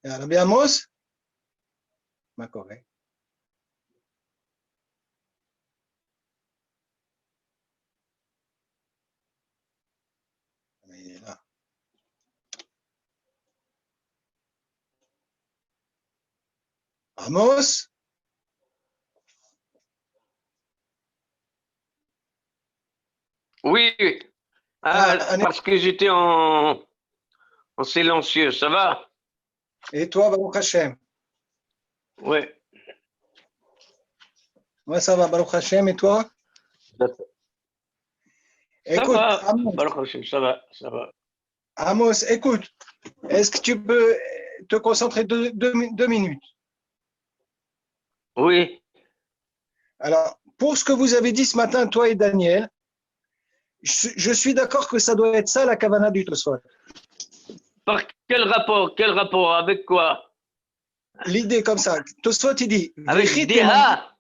Rabbi Amos? Ma correct. Il est là. Amos? Oui, parce que j'étais en silencieux, ça va? Et toi, Baruch Hashem? Oui. Moi, ça va, Baruch Hashem, et toi? Écoute, Ça va, Amos, Baruch Hashem, ça va. Amos, écoute, est-ce que tu peux te concentrer deux minutes? Oui. Alors, pour ce que vous avez dit ce matin, toi et Daniel, je suis d'accord que ça doit être ça la kavana du Tosfot. Par quel rapport? Avec quoi? L'idée comme ça, Tosfot il dit, Avec Vechitema,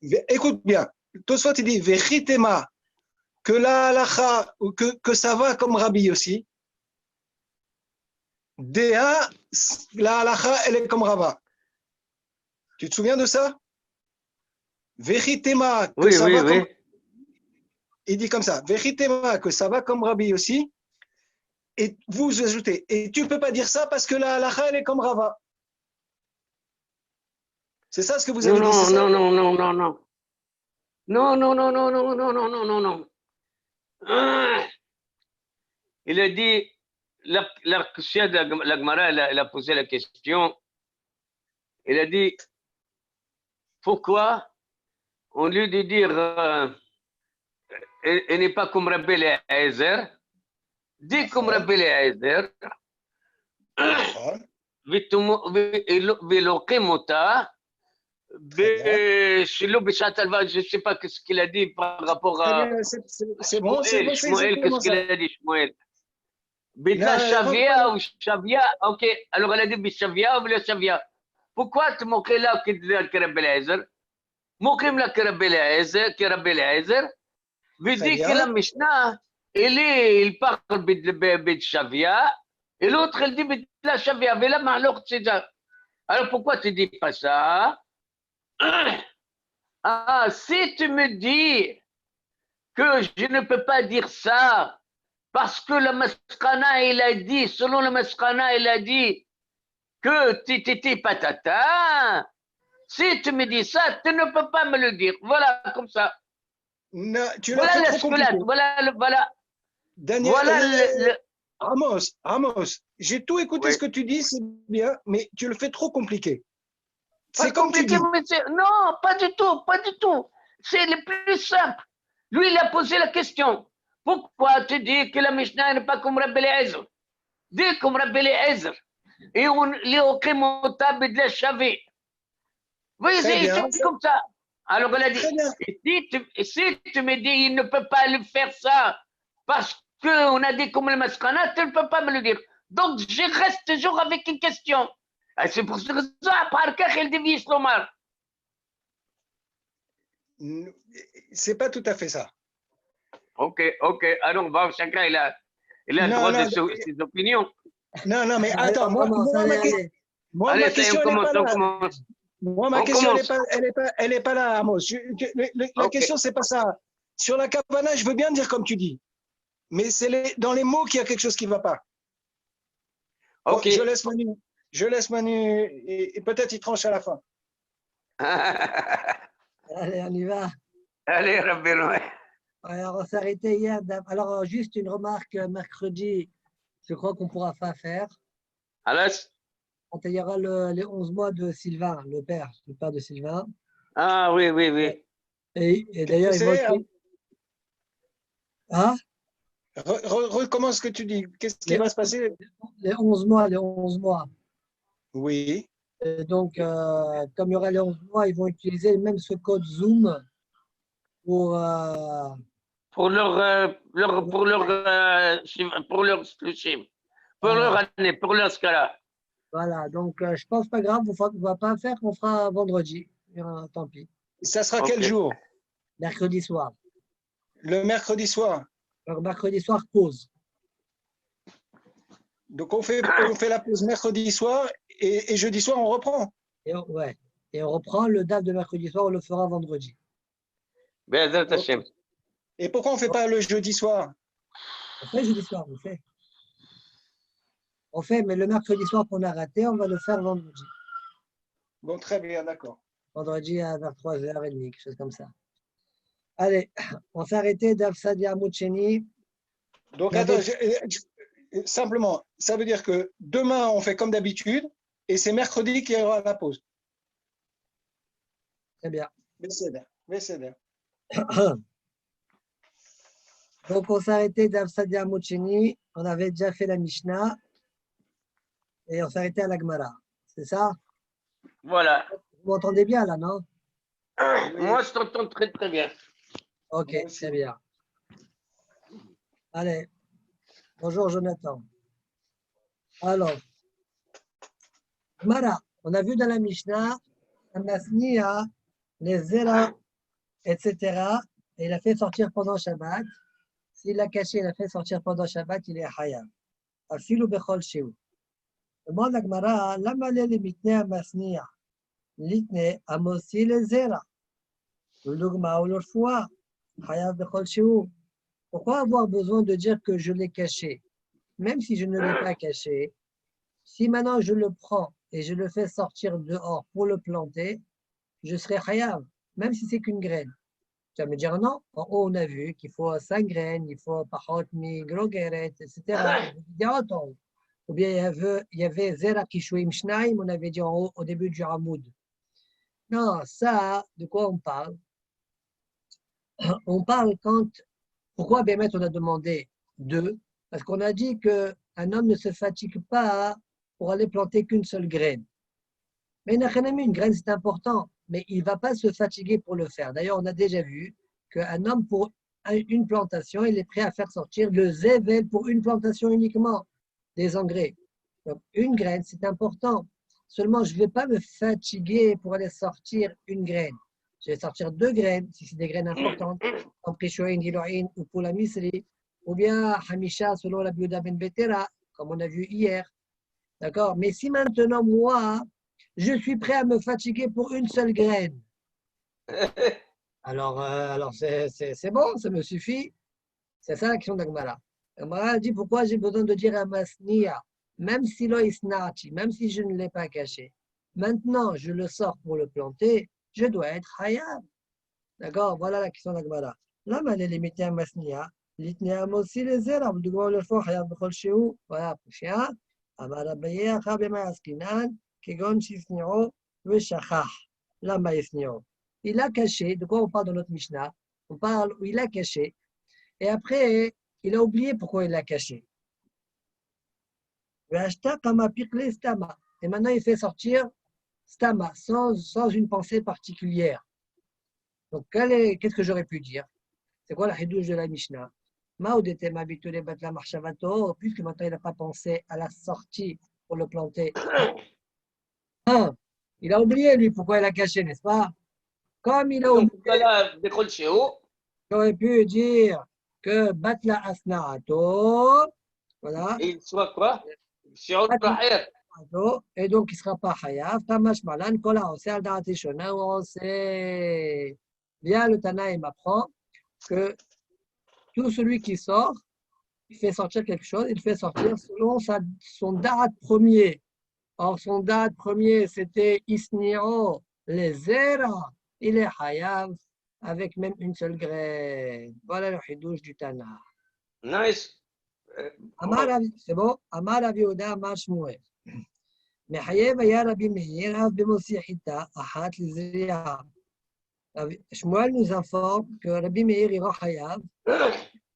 Deha. écoute bien, Tosfot il dit, Vechitema, que la halacha, ou que ça va comme Rabbi aussi, Deha, la halacha, elle est comme Rava. Tu te souviens de ça? Vechitema, que ça va comme... Il dit comme ça, Vechitema, que ça va comme Rabbi aussi, et vous ajoutez, et tu ne peux pas dire ça parce que la halacha, elle est comme Rava. C'est ça ce que vous avez dit, c'est ça? Non. Il a dit, la Gemara, elle a posé la question, il a dit, pourquoi, au lieu de dire, elle n'est pas comme Rabbi Eliezer, dit comme Rabbi Eliezer, ולוקחים אותה, שלא בשעת הלוואה, je ne sais pas ce qu'il a dit par rapport à Shmuel, qu'est-ce qu'il a dit, Shmuel? Bitla Shavia ou Shavia, ok, alors elle a dit Bishavia ou Bila Shavia. Pourquoi tu moquais là que Rabbi Eliezer? Moquim là que Rabbi Eliezer, veut dire que la Mishnah, il parle Bishavia, et l'autre, elle dit Bitla Shavia, mais là, Mahloch, c'est ça. Alors pourquoi tu dis pas ça? Ah, si tu me dis que je ne peux pas dire ça, parce que le Maskana, il a dit, selon le Maskana, il a dit que tititi patata. Si tu me dis ça, tu ne peux pas me le dire. Voilà, comme ça. Non, tu voilà la squelette, voilà. Daniel, voilà Amos, j'ai tout écouté ce que tu dis, c'est bien, mais tu le fais trop compliqué. C'est comme compliqué, tu dis. Non, pas du tout. C'est le plus simple. Lui, il a posé la question. Pourquoi tu dis que la Mishnah n'est pas comme Rabbi Eliezer? Dis comme Rabbi Eliezer. Et on les okimota bidla shavi. Oui, c'est comme ça. Alors elle a dit, si tu me dis il ne peut pas le faire ça parce qu'on a dit comme le Maskana, tu ne peux pas me le dire. Donc je reste toujours avec une question. Et c'est pour ça par cas il dit Slomar. C'est pas tout à fait ça. Ok. Alors chacun il a le droit de ses opinions. Non, mais attends, moi ma question elle n'est pas là. Moi, ma question, elle est pas là, Amos. La question, c'est pas ça. Sur la kavana, je veux bien dire comme tu dis. Mais c'est dans les mots qu'il y a quelque chose qui ne va pas. Ok. Je laisse Manu et peut-être il tranche à la fin. Allez, on y va. Allez, Rabbi. Alors, on s'est arrêté hier. Alors, juste une remarque, mercredi, je crois qu'on ne pourra pas faire. Alors? Quand il y aura les 11 mois de Sylvain, le père de Sylvain. Ah oui. Et d'ailleurs, il va... Hein? Recommence ce que tu dis. Qu'est-ce qui va se passer? Les 11 mois. Oui. Et donc, comme il y aura les 11 mois, ils vont utiliser même ce code Zoom pour leur année, pour leur scala. Voilà, donc je pense pas grave, on ne va pas faire, on fera vendredi. Tant pis. Ça sera quel jour? Mercredi soir. Le mercredi soir. Alors, mercredi soir, pause. Donc on fait la pause mercredi soir et jeudi soir, on reprend. Ouais. Et on reprend le date de mercredi soir, on le fera vendredi. Et pourquoi on ne fait pas le jeudi soir? On fait jeudi soir, on fait. On fait, mais le mercredi soir qu'on a raté, on va le faire vendredi. Bon, très bien, d'accord. Vendredi vers 3h30, quelque chose comme ça. Allez, on s'est arrêté d'Afsadia Moucheni. Donc, attends, simplement, ça veut dire que demain, on fait comme d'habitude, et c'est mercredi qu'il y aura la pause. Très bien. Bécéder. Donc, on s'est arrêté d'Afsadia Moucheni. On avait déjà fait la Mishnah. Et on s'est arrêté à la Gemara. C'est ça? Voilà. Vous m'entendez bien là, non? Moi, je t'entends très très bien. Ok, très bien. Allez, bonjour Jonathan. Alors, Gemara, on a vu dans la Mishnah, Amasnia, les Zera, etc. Et il a fait sortir pendant Shabbat. S'il l'a caché, il a fait sortir pendant Shabbat, il est Hayab. Afilu Bechol Sheu. Demande la Gemara, lama le mitne Amasnia, litne Amosi les Zera. Pourquoi avoir besoin de dire que je l'ai caché? Même si je ne l'ai pas caché, si maintenant je le prends et je le fais sortir dehors pour le planter, je serai chayav, même si c'est qu'une graine. Tu vas me dire non, en haut on a vu qu'il faut 5 graines, il faut pachot mi grogeret, etc. Ou bien il y avait zera kishuim shnaim, on avait dit en haut au début du Hamoud. Non, ça, de quoi on parle? On parle quand. Pourquoi Bémet on a demandé 2? Parce qu'on a dit qu'un homme ne se fatigue pas pour aller planter qu'une seule graine. Mais une graine, c'est important, mais il ne va pas se fatiguer pour le faire. D'ailleurs, on a déjà vu qu'un homme, pour une plantation, il est prêt à faire sortir le zével pour une plantation uniquement, des engrais. Donc, une graine, c'est important. Seulement, je ne vais pas me fatiguer pour aller sortir une graine. Je vais sortir 2 graines, si c'est des graines importantes, comme Prishoïn, Giloïn ou pour la Misri, ou bien Hamisha selon la Biouda Ben Betera, comme on a vu hier. D'accord? Mais si maintenant, moi, je suis prêt à me fatiguer pour une seule graine, alors c'est bon, ça me suffit. C'est ça la question d'Agmara. Agmara dit pourquoi j'ai besoin de dire Amasnia, même si lo isnati, même si je ne l'ai pas caché. Maintenant, je le sors pour le planter, je dois être hayab. D'accord? Voilà la question d'Agmara. Là, elle est limitée à Masnia. L'itnéam aussi les airs, le droit le fort, hayab bechol shehu. Voilà, prochain. Amara baye, achab ema askinan, kegon shisnio, veshachach. Là, maïsnio. Il a caché, de quoi on parle dans notre Mishnah? On parle où il a caché. Et après, il a oublié pourquoi il l'a caché. Et maintenant, il fait sortir stama, sans une pensée particulière. Donc, qu'est-ce que j'aurais pu dire? C'est quoi la hidouche de la Mishnah? Puisque maintenant il n'a pas pensé à la sortie pour le planter. Il a oublié, lui, pourquoi il a caché, n'est-ce pas? Comme il a oublié, j'aurais pu dire que Batla Asna'ato, voilà. Et il soit quoi? Et donc il ne sera pas Hayav. Tamash Malan, Kola, on sait Al-Da'ati Shona, on sait. Bien, le Tanaïm apprend que tout celui qui sort, il fait sortir quelque chose, il fait sortir selon son date premier. Or, son date premier, c'était Isnio, les Zera, il est Hayav, avec même une seule graine. Voilà le hidouche du Tana. Nice. C'est bon? Amar Rav Yehuda, Amar Shmuel. מחייב היה רבי מאיר אף במוציא חיטה אחת לזריעה. Shmuel nous informe que Rabbi Meir ira chayav,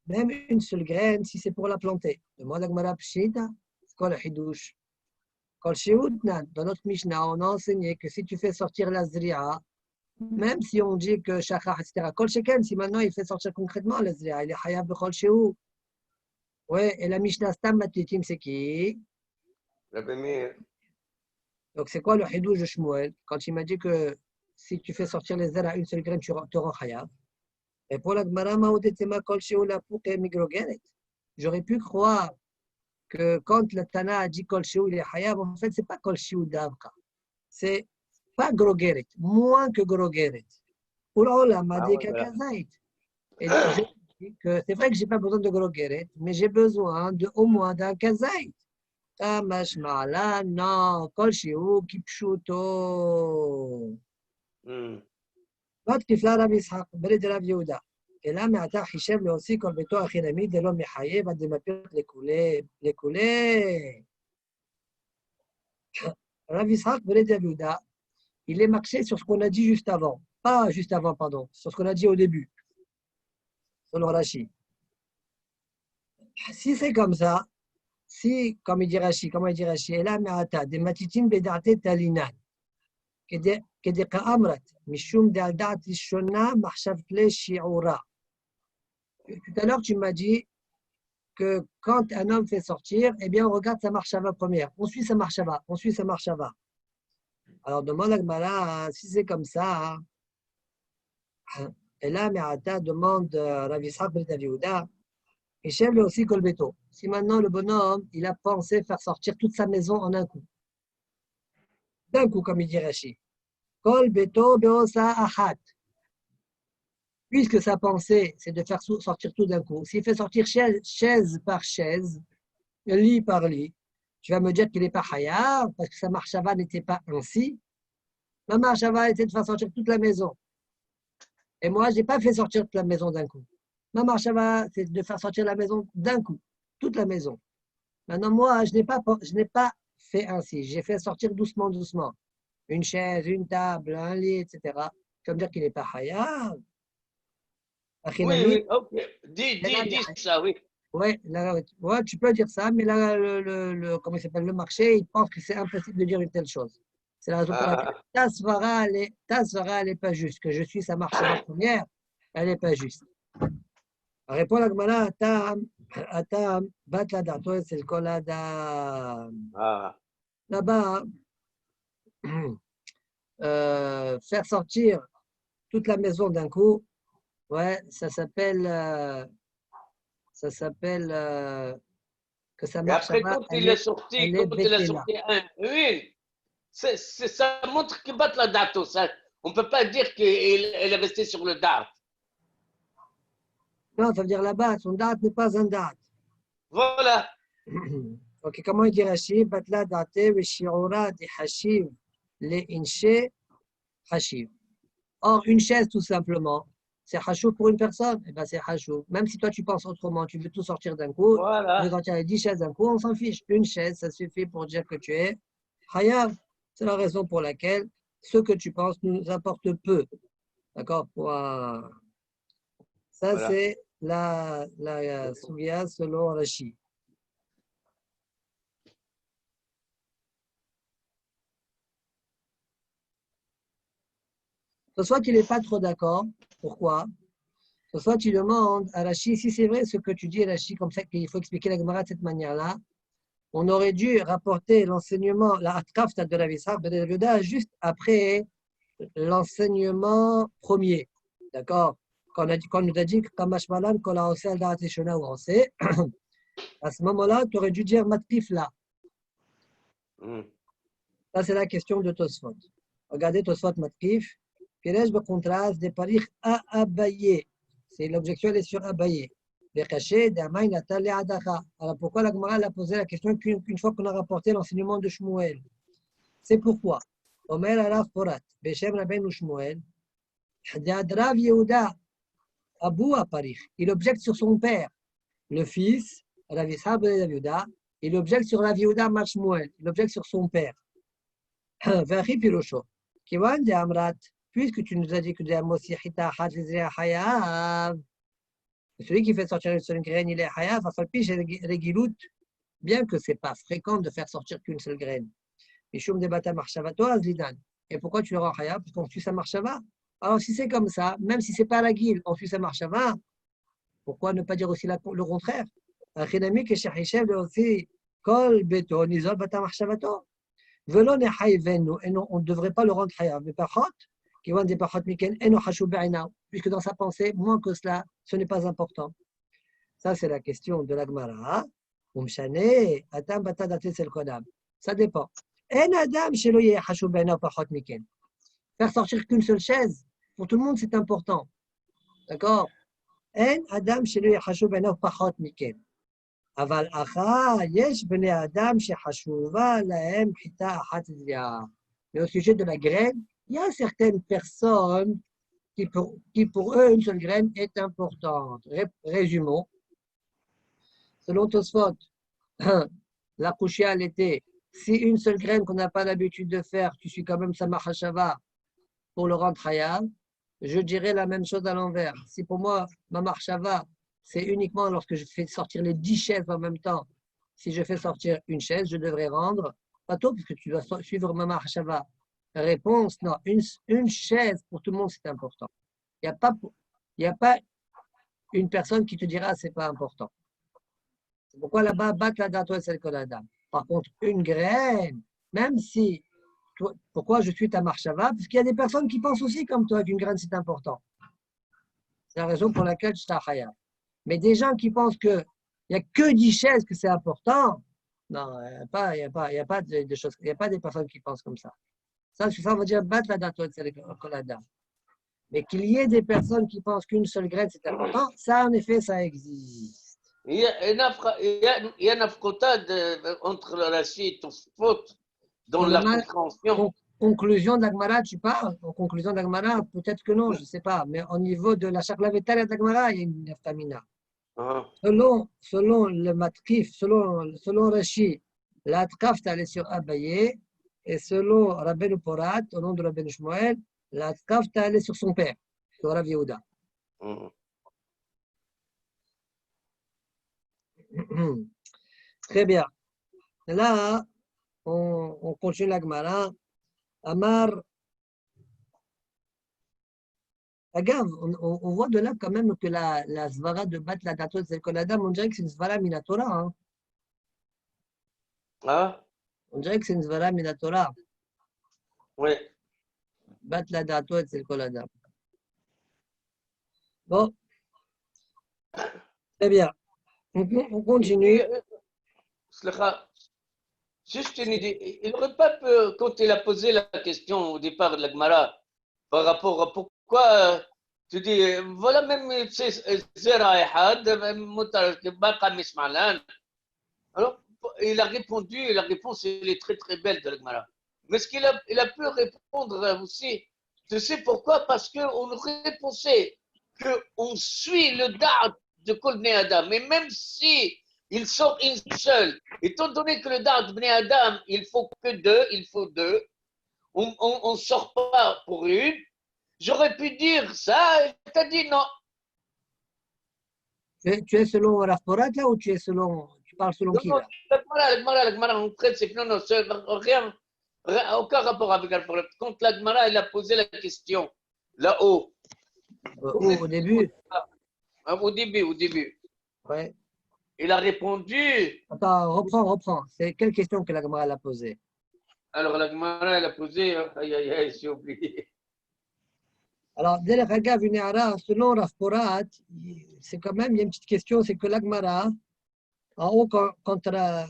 même une seule graine, si c'est pour la planter. Demande à Gmara Pshita, c'est quoi le hidouche? Kol sheutnan, dans notre Mishnah, on a enseigné que si tu fais sortir la zri'a, même si on dit que shachach, etc., kol sheken, si maintenant il fait sortir concrètement la zri'a, il est chayav bechol shehu. Ouais, et la Mishnah stam matitim, c'est qui? Rabbi Meir. Donc c'est quoi le hidouche de Shmuel? Quand il m'a dit que si tu fais sortir les airs à une seule graine, tu te rends chayav. Et pour la Gemara, j'aurais pu croire que quand le Tana a dit Kol Shiu, il est Hayav, en fait, ce n'est pas Kol Shiu d'Avka. C'est pas Grogeret, moins que Grogeret. Oula, m'a dit Kakazait. Et je dis que c'est vrai que je n'ai pas besoin de Grogeret, mais j'ai besoin au moins d'un Kazait. Tamash Ma'ala, non, Kol Shiu, Kipshuto. Not Kifla Rav Yitzhak, Bered Rav Yehuda. Et là, מעתה חישב להוציא כל ביתו החינמי דלא מחייב עד דמפיות לכולי. Rav Yitzhak Bered Rav Yehuda, il est marqué sur ce qu'on a dit juste avant. Pas juste avant, pardon, sur ce qu'on a dit au début. Selon Rashi. Si c'est comme ça, si, comme il dit Rashi, comment il dit Rashi, et là, מעתה דמתיתין בדעתי תלינן. כדקאמרת, משום דעל דעת ראשונה מחשבת לשיעורה. Tout à l'heure, tu m'as dit que quand un homme fait sortir, eh bien, on regarde sa marchava première. On suit sa marchava. Alors, demande à Gmara, si c'est comme ça, et là, Me'ata demande Rav Yitzhak ben Rav Yehuda, et Shem lui aussi Kolbeto. Si maintenant le bonhomme, il a pensé faire sortir toute sa maison en un coup. D'un coup, comme il dit Rashi. Kolbeto beosa achat. Puisque sa pensée, c'est de faire sortir tout d'un coup, s'il fait sortir chaise par chaise, lit par lit, tu vas me dire qu'il n'est pas hayar, parce que sa marchava n'était pas ainsi. Ma marchava était de faire sortir toute la maison. Et moi, je n'ai pas fait sortir toute la maison d'un coup. Ma marchava, c'est de faire sortir la maison d'un coup, toute la maison. Maintenant, moi, je n'ai pas fait ainsi. J'ai fait sortir doucement. Une chaise, une table, un lit, etc. Tu vas me dire qu'il n'est pas hayar. Oui, ok. Dis ça, oui. Ouais, tu peux dire ça, mais là, comment il s'appelle, le marché, il pense que c'est impossible de dire une telle chose. C'est la raison pour laquelle ta svara, elle n'est pas juste. Que je suis sa marche en première, elle n'est pas juste. Répond la Gemara, Atam, bat la dato, c'est le kolada. Là-bas, faire sortir toute la maison d'un coup, ouais, ça s'appelle que ça marche. Et après, quand il est sorti une, ça montre qu'il bat la date. On ne peut pas dire qu'il est resté sur le date. Non, ça veut dire là-bas, son date n'est pas un date. Voilà. Ok, comment il dit Rashi? Batla date, veshiora di hashiv, le inche hashiv. Or, une chaise, tout simplement, c'est hashiv pour une personne, et ben c'est hashiv. Même si toi, tu penses autrement, tu veux tout sortir d'un coup, voilà. Tu veux sortir les 10 chaises d'un coup, on s'en fiche. Une chaise, ça suffit pour dire que tu es hayav. C'est la raison pour laquelle ce que tu penses nous apporte peu. D'accord? Ça, voilà. C'est la Sougia selon Rashi. Soit il n'est pas trop d'accord. Pourquoi? Soit tu demandes à Rashi, si c'est vrai ce que tu dis, Rashi, comme ça qu'il faut expliquer la Gemara de cette manière-là, on aurait dû rapporter l'enseignement, la Atkafta de Rav Yitzhak ben Rav Yehuda juste après l'enseignement premier. D'accord? Quand on nous a dit que Kamash Malan, qu'on a aussi al Da'at Lishona ou on sait, à ce moment-là, tu aurais dû dire Matkif là. Ça, c'est la question de Tosfot. Regardez Tosfot Matkif. Pirej be contraste des parich à Abaye. C'est l'objection, elle est sur Abaye. Les cachets d'Amaï Natal et Adacha. Alors pourquoi la Gemara a posé la question qu'une fois qu'on a rapporté l'enseignement de Shmuel? C'est pourquoi Omer Arav Porat, Beshem Rabbeinu Shmuel, Rav Yehuda, Abu Aparich, il objecte sur son père, le fils, Rav Yitzhak ben Rav Yehuda, il objecte sur Rav Yehuda Mar Shmuel, il objecte sur son père. Vachi Pirosho, Kiwan de Amrat, puisque tu nous as dit que de Amosi Hita Had Lizria Hayav, celui qui fait sortir une seule graine, il est Hayav, Afalpish Regilut, bien que ce n'est pas fréquent de faire sortir qu'une seule graine. Mishum Debata Marshavato Azlidan. Et pourquoi tu le rends Hayav? Parce qu'on suit sa marchava. Alors, si c'est comme ça, même si ce n'est pas la guilde, on suit sa marchava, pourquoi ne pas dire aussi le contraire? Achinami que Shachishev aussi, Kol Beto, Nizol Bata Marshavato. Velon et Haïvenu, et non, on ne devrait pas le rendre Hayav. Mais par contre, qui vont des Pachot Miken, et non Hachou Be'ina, puisque dans sa pensée, moins que cela, ce n'est pas important. Ça, c'est la question de la Gemara. Ça dépend. Faire sortir qu'une seule chaise, pour tout le monde, c'est important. D'accord? Mais au sujet de la graine, il y a certaines personnes qui pour eux, une seule graine est importante. Résumons. Selon Tosfot, la couchia l'été, si une seule graine qu'on n'a pas l'habitude de faire, tu suis quand même Samach Hashava pour le rendre Hayav, je dirais la même chose à l'envers. Si pour moi, ma marchava, c'est uniquement lorsque je fais sortir les 10 chaises en même temps, si je fais sortir une chaise, je devrais rendre pas tôt, puisque tu dois suivre ma marchava. Réponse, non, une chaise pour tout le monde, c'est important. Il n'y a pas une personne qui te dira c'est pas important. C'est pourquoi là-bas, bat la date c'est le koladam. Par contre, une graine, même si, pourquoi je suis ta marchava? Parce qu'il y a des personnes qui pensent aussi comme toi qu'une graine c'est important. C'est la raison pour laquelle je suis à Hayab. Mais des gens qui pensent qu'il n'y a que 10 chaises que c'est important, non, il n'y a pas de choses, il n'y a pas des personnes qui pensent comme ça. Ça on va dire bat la date c'est le koladam. Mais qu'il y ait des personnes qui pensent qu'une seule graine c'est important, ça en effet, ça existe. Il y a une affrontade entre le Rashi et Tosfot dans la compréhension. Conclusion d'Agmara, tu parles? En conclusion d'Agmara, peut-être que non, je ne sais pas. Mais au niveau de la Chaklavetala d'Agmara, il y a une neftamina. Selon le matkif, selon Rashi, la tkafta elle est sur Abaye, et selon Rabbeinu Porat, au nom de Rabbeinu Shmuel, la tkafta elle est sur son père, sur Rav Yehuda. Très bien. Là, on continue la Gemara. Amar. Regarde, on voit de là quand même que la svara de Bat la Datot Zelkoladam, on dirait que c'est une svara minatora. Hein? Ah? On dirait que c'est une svara minatora. Oui. Bat la Datot Zelkoladam. Bon. Très bien. On continue. Juste une idée. Il n'aurait pas pu, quand il a posé la question au départ de la Gemara, par rapport à pourquoi tu dis, voilà même Zera Ehad, Baqa Mismalan. Alors, il a répondu, la réponse elle est très très belle de la Gemara. Mais ce qu'il a pu répondre aussi, tu sais pourquoi? Parce qu'on aurait pensé qu'on suit le dard de Kol Bnei Adam. Et même si il sort une seule, étant donné que le dard de Bnei Adam, il faut deux, on ne sort pas pour une, j'aurais pu dire ça, et tu as dit non. Tu es selon Rav Porat là ou tu parles selon qui là? La Gemara, on traite, c'est que non, rien, aucun rapport avec Rav Porat. Quand la Gemara, elle a posé la question là-haut. Au début? Au début. Ouais. Il a répondu. Attends, reprends. C'est quelle question que la Gemara a posée? Alors la Gemara, elle a posé. Aïe, j'ai oublié. Alors, dès le Hagav Uneara, selon Rav Porat, c'est quand même, il y a une petite question, c'est que la Gemara, en haut, quand la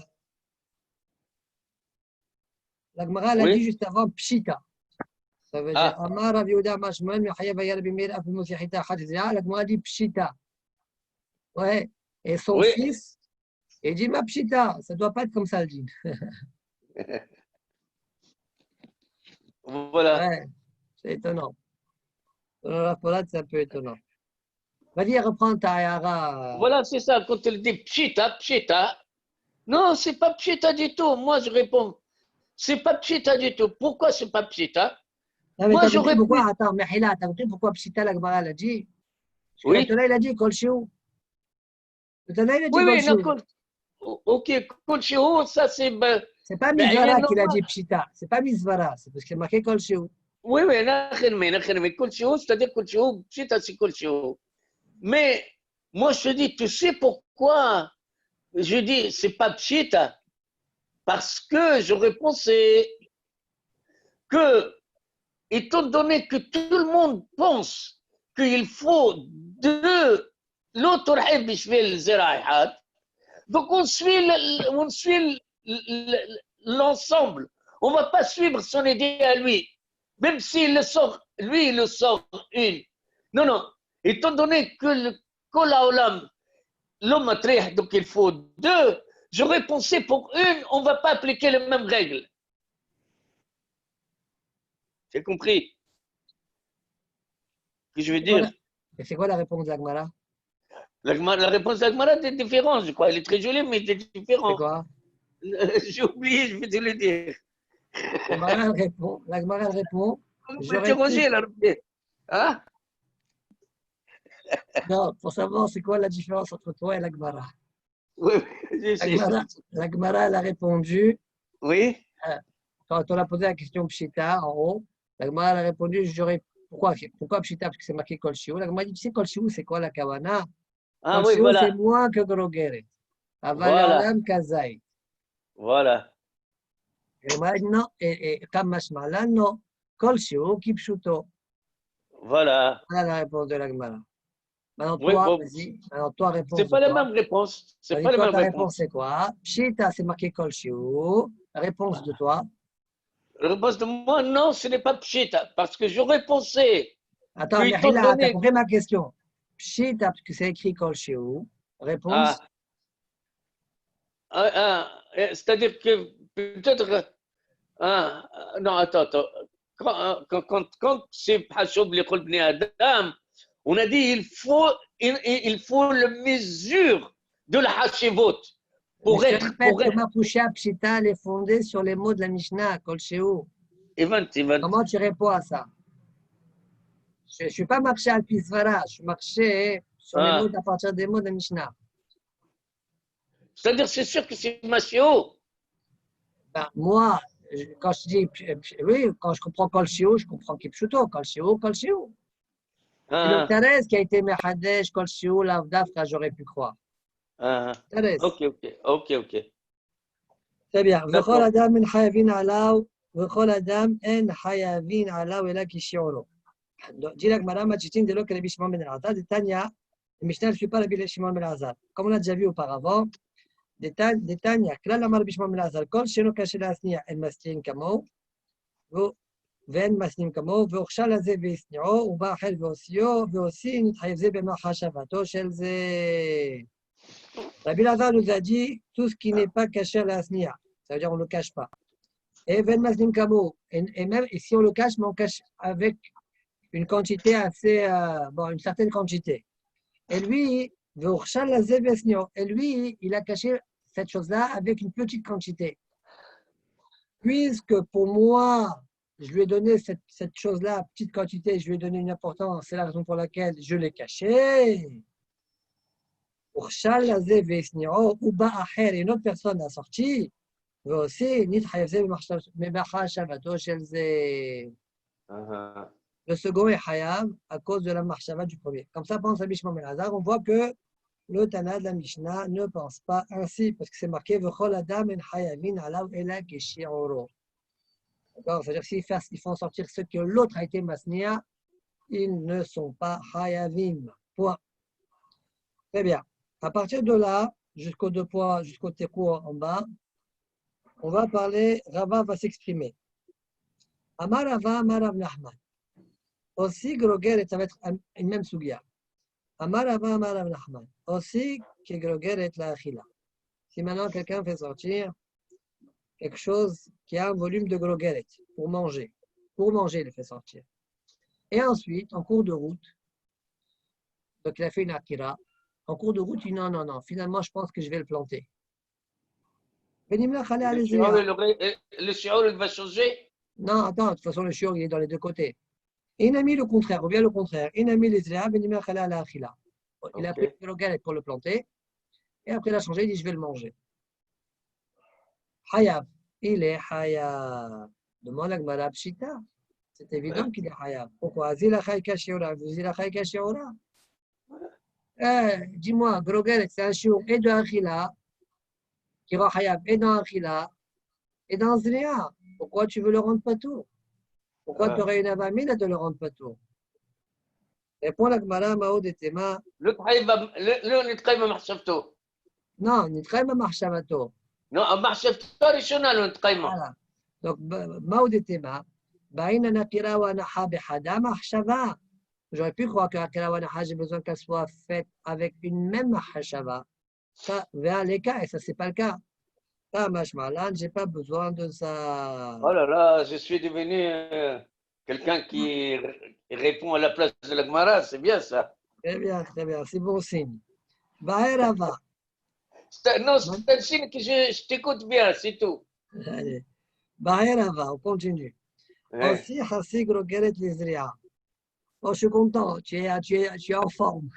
Gemara, elle a dit juste avant Pshita. Ça veut dire Amar Rav Yehuda Mashmuel, Mechayev Ayar Bimir, Afu Mosiachita Chadizia. La Gemara dit Pshita. Ouais. Et son fils, il dit ma Pshita. Ça ne doit pas être comme ça, le dit. Voilà. Ouais. C'est étonnant. Rav Porat, c'est un peu étonnant. Vas-y, reprends ta ayara. Voilà, c'est ça. Quand il dit Pshita. Non, c'est pas Pshita du tout. Moi, je réponds. C'est pas Pshita du tout. Pourquoi c'est pas Pshita? Moi, j'aurais pu. Attends, mais Hila, t'as compris pourquoi Pshita la Gemara l'a dit? Oui. Parce que il a dit Kolshiou. Il a dit Kolshiou. Oui, ok, Kolshiou, ça c'est. C'est pas Mizvara qu'il a dit Pshita. C'est pas Mizvara. C'est parce qu'il a marqué Kolshiou. Oui, mais Kolshiou, c'est-à-dire Kolshiou, Pshita, c'est Kolshiou. Mais moi, je te dis, tu sais pourquoi je dis c'est pas Pshita? Parce que j'aurais pensé que, étant donné que tout le monde pense qu'il faut deux, l'autre Bishvel Zeraïhat, Donc on suit l'ensemble. On ne va pas suivre son idée à lui. Même s'il le sort, lui, il le sort une. Non, non. Étant donné que le Kol Haolam, l'homme attrih, donc il faut deux, j'aurais pensé pour une, on ne va pas appliquer les mêmes règles. J'ai compris ce que je veux dire. Et c'est quoi la réponse de l'Agmara? La réponse d'Agmara est différente, je crois. Elle est très jolie, mais elle est différente. C'est quoi? J'ai oublié, je vais te le dire. L'Agmara répond. Vous m'interrogez, là. Hein? Non, pour savoir c'est quoi la différence entre toi et l'Agmara. Oui, je sais. L'Agmara, elle a répondu. Oui. Quand on a posé la question Pshita en haut, l'Agmara a répondu pourquoi Pshita? Parce que c'est marqué Kol Shiur. L'Agmara dit tu sais Kol Shiur, c'est quoi la Kavana? Ah oui, voilà. C'est moins que Grogeret. Voilà. Kazaï. Voilà. Et non, et comme Mashmala, non. Kol Shiur, Kipshuto. Voilà. Voilà la réponse de l'Agmara. Maintenant, oui, toi, bon. vas-y. Alors, toi, réponse. C'est pas la même réponse. C'est pas la même réponse. Ta réponse. réponse, c'est quoi? Pshita, c'est marqué Kol Shiur. La réponse de toi? La réponse de moi, non, ce n'est pas Pshita. Parce que j'aurais pensé. Attends, mais là, t'as compris ma question. Pshita, parce que c'est écrit Kol Shiur. Réponse? C'est-à-dire que peut-être. Non, attends. Quand c'est Hashob l'école Bnei Adam, on a dit il faut la mesure de la Hashivot pour je être. répète que ma Pusha Pshita, elle est fondée sur les mots de la Mishnah, Kol Shiur. Comment tu réponds à ça? Je ne suis pas marché à Pisvara, je suis marché sur les mots à partir des mots de la Mishnah. C'est-à-dire, c'est sûr que c'est Masio. Moi, quand je dis, oui, quand je comprends Kol Shiur, je comprends Kipshuto, Kol Shiur. C'est le Thérèse qui a été Mechadesh, Kol Shiur, l'Avdafka, j'aurais pu croire. Thérèse. Ok. Très bien. V'chol adam en chayavin alav, v'chol adam en chayavin alav ela kishioro. Dit la Gemara, Machitin de l'Ok Rabbi Shimon ben Elazar, de Tanya, le Mishnah ne suit pas Rabbi Shimon ben Elazar. Comme on l'a déjà vu auparavant, de Tanya, Klal Amar Rabbi Shimon ben Elazar, Kol Sheno Kaché Lasnia, El Mastin Kamo, ואין מסנים כמוהו, והוכשל לזה והסניעו, ובא החל ועושיו, ועושי נתחייב זה במחשבתו של זה. Rabbi Elazar nous a dit tout ce qui n'est pas caché à la snia. Ça veut dire on ne le cache pas. Et ven masnim kamo. Et même si on le cache, mais on cache avec une quantité assez, une certaine quantité. Et lui, il a caché cette chose-là avec une petite quantité. Puisque pour moi, je lui ai donné cette chose-là, petite quantité, je lui ai donné une importance, c'est la raison pour laquelle je l'ai caché. Une autre personne a sorti, aussi, le second est Hayab à cause de la marshava du premier. Comme ça, pense Rabbi Shimon ben Elazar, on voit que le Tana de la Mishnah ne pense pas ainsi, parce que c'est marqué V'chol adam en hayavin alav ela keshi'oro. D'accord? C'est-à-dire s'ils font sortir ce que l'autre a été masnia, ils ne sont pas hayavim. Point. Très bien. À partir de là, jusqu'aux deux points, jusqu'au tekou en bas, on va parler, Rava va s'exprimer. Amar Rava, Amar Rav Nachman. Aussi, Grogeret, ça va être une même sugia. Amar Rava, Amar Rav Nachman. Aussi, que Grogeret la achila. Si maintenant quelqu'un fait sortir quelque chose qui a un volume de Grogeret pour manger, il le fait sortir. Et ensuite, en cours de route, donc il a fait une akira. En cours de route, il dit non, finalement, je pense que je vais le planter. Le shiur, il va changer? Non, attends, de toute façon, le shiur, il est dans les deux côtés. Il a mis le contraire, ou bien le contraire. Il a mis les zéa, il a pris le galette pour le planter, et après il a changé, il dit je vais le manger. Hayab, il est Hayab. Demande à Gmara Pshita. C'est évident qu'il est Hayab. Pourquoi? Zilachai Kashiora, Zilachai Kashiora. Dis-moi, Groguet, c'est un shiur et de Achila, qui rend Hayab et dans Achila, et dans Zria. Pourquoi tu veux le rendre pas tout? Pourquoi tu aurais une avamine de le rendre pas tout? Répond la Gemara, Mao de Tema. Le Nitchaï va marchavto. Non, nitqaima mahshavato. Non, מחשבתו הראשונה לא נתקיימה. Voilà. Donc, Maud et Tema, Baïna Nakira wa Naha Behada Mahshava. J'aurais pu croire que Nakira wa Naha, j'ai besoin qu'elle soit faite avec une même Mahshava. Ça, vers les cas, et ça, c'est pas le cas. Ça, Mashmalan, j'ai pas besoin de ça. Oh là là, je suis devenu quelqu'un qui répond à la place de la Gemara, c'est bien ça. Très bien, c'est bon signe. Baherava. Non, c'est un signe que je t'écoute bien, c'est tout. Allez. Baherava, on continue. Aussi, Hassi Grogeret Lizria. Oh, je suis content, tu es en forme.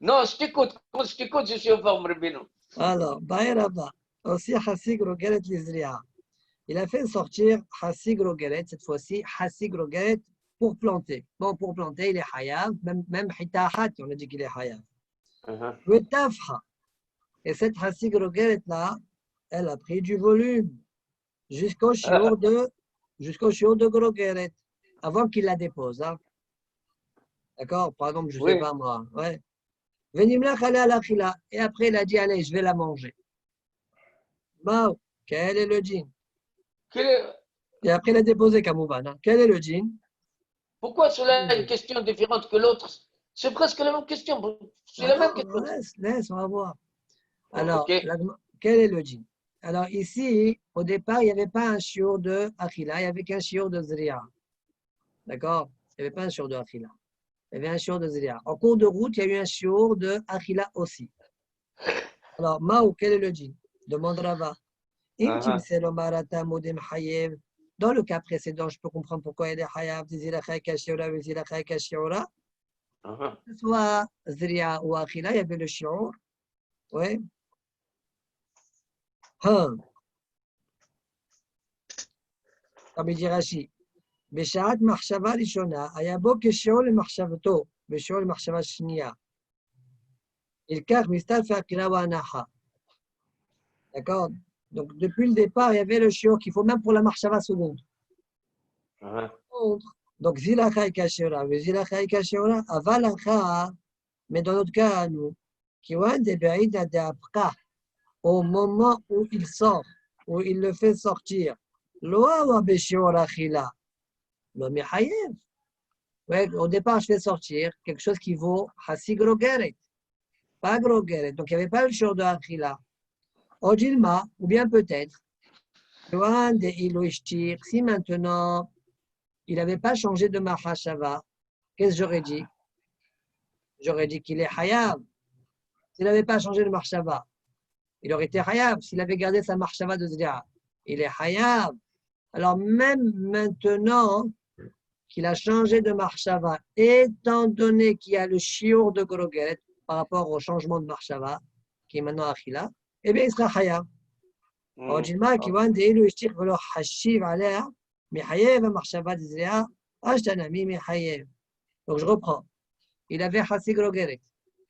Non, je t'écoute, quand je t'écoute, je suis en forme, Rabbeinu. Alors, Baherava. Aussi, Hassi Grogeret Lizria. Il a fait sortir Hassi Grogeret, cette fois-ci, Hassi Grogeret pour planter. Bon, pour planter, il est Hayav, même Hitahat, on a dit qu'il est Hayav. Le Tafha. Et cette Hassi Grogeret-là, elle a pris du volume jusqu'au shiur de Grogeret, avant qu'il la dépose. Hein. D'accord? Par exemple, je ne sais pas moi. Ouais. Venimla Khala al-Akhila. Et après, il a dit, allez, je vais la manger. Mao, quel est le djinn? Et après, il a déposé Kamouban. Hein. Quel est le djinn? Pourquoi cela est une question différente que l'autre? C'est presque la même question. C'est la même question. Laisse, on va voir. Alors, quel est le djinn? Alors, ici, au départ, il n'y avait pas un shiur de Akhila, il n'y avait qu'un shiur de Zriya. D'accord? Il n'y avait pas un shiur de Akhila. Il y avait un shiur de Zriya. En cours de route, il y a eu un shiur de Akhila aussi. Alors, Mao, quel est le djinn? Demande Rava. Dans le cas précédent, je peux comprendre pourquoi il est Hayav, soit Zriya ou Akhila, il y avait le shiur. Oui. Comme il dit Rashi. בשעת מחשבה ראשונה, היה בו כשיעור למחשבתו, בשיעור למחשבה שנייה. ייקח מסתלפי הקריאה וההנחה. D'accord? Donc, depuis le départ, il y avait le shiur qu'il faut même pour la marshava seconde. Donc, zilacha et kashiora, zilacha et kashiora, avalacha, mais dans notre cas, nous, qui ont des béides de apka, au moment où il sort, où il le fait sortir, loa beshiora chila. Ouais, au départ, je fais sortir quelque chose qui vaut Hassi Grogeret, pas Grogeret. Donc, il n'y avait pas le shiur de Achila. Odilma, ou bien peut-être, si maintenant, il n'avait pas changé de Mahashava, qu'est-ce que j'aurais dit? J'aurais dit qu'il est Hayav. S'il n'avait pas changé de Mahashava, il aurait été Hayav. S'il avait gardé sa Mahashava de Zria, il est Hayav. Alors, même maintenant, qu'il a changé de Marshava, étant donné qu'il y a le shiur de Grogeret par rapport au changement de Marshava, qui est maintenant Achila, eh bien, il sera Hayav. Donc, je reprends. Il avait Hassi Grogeret.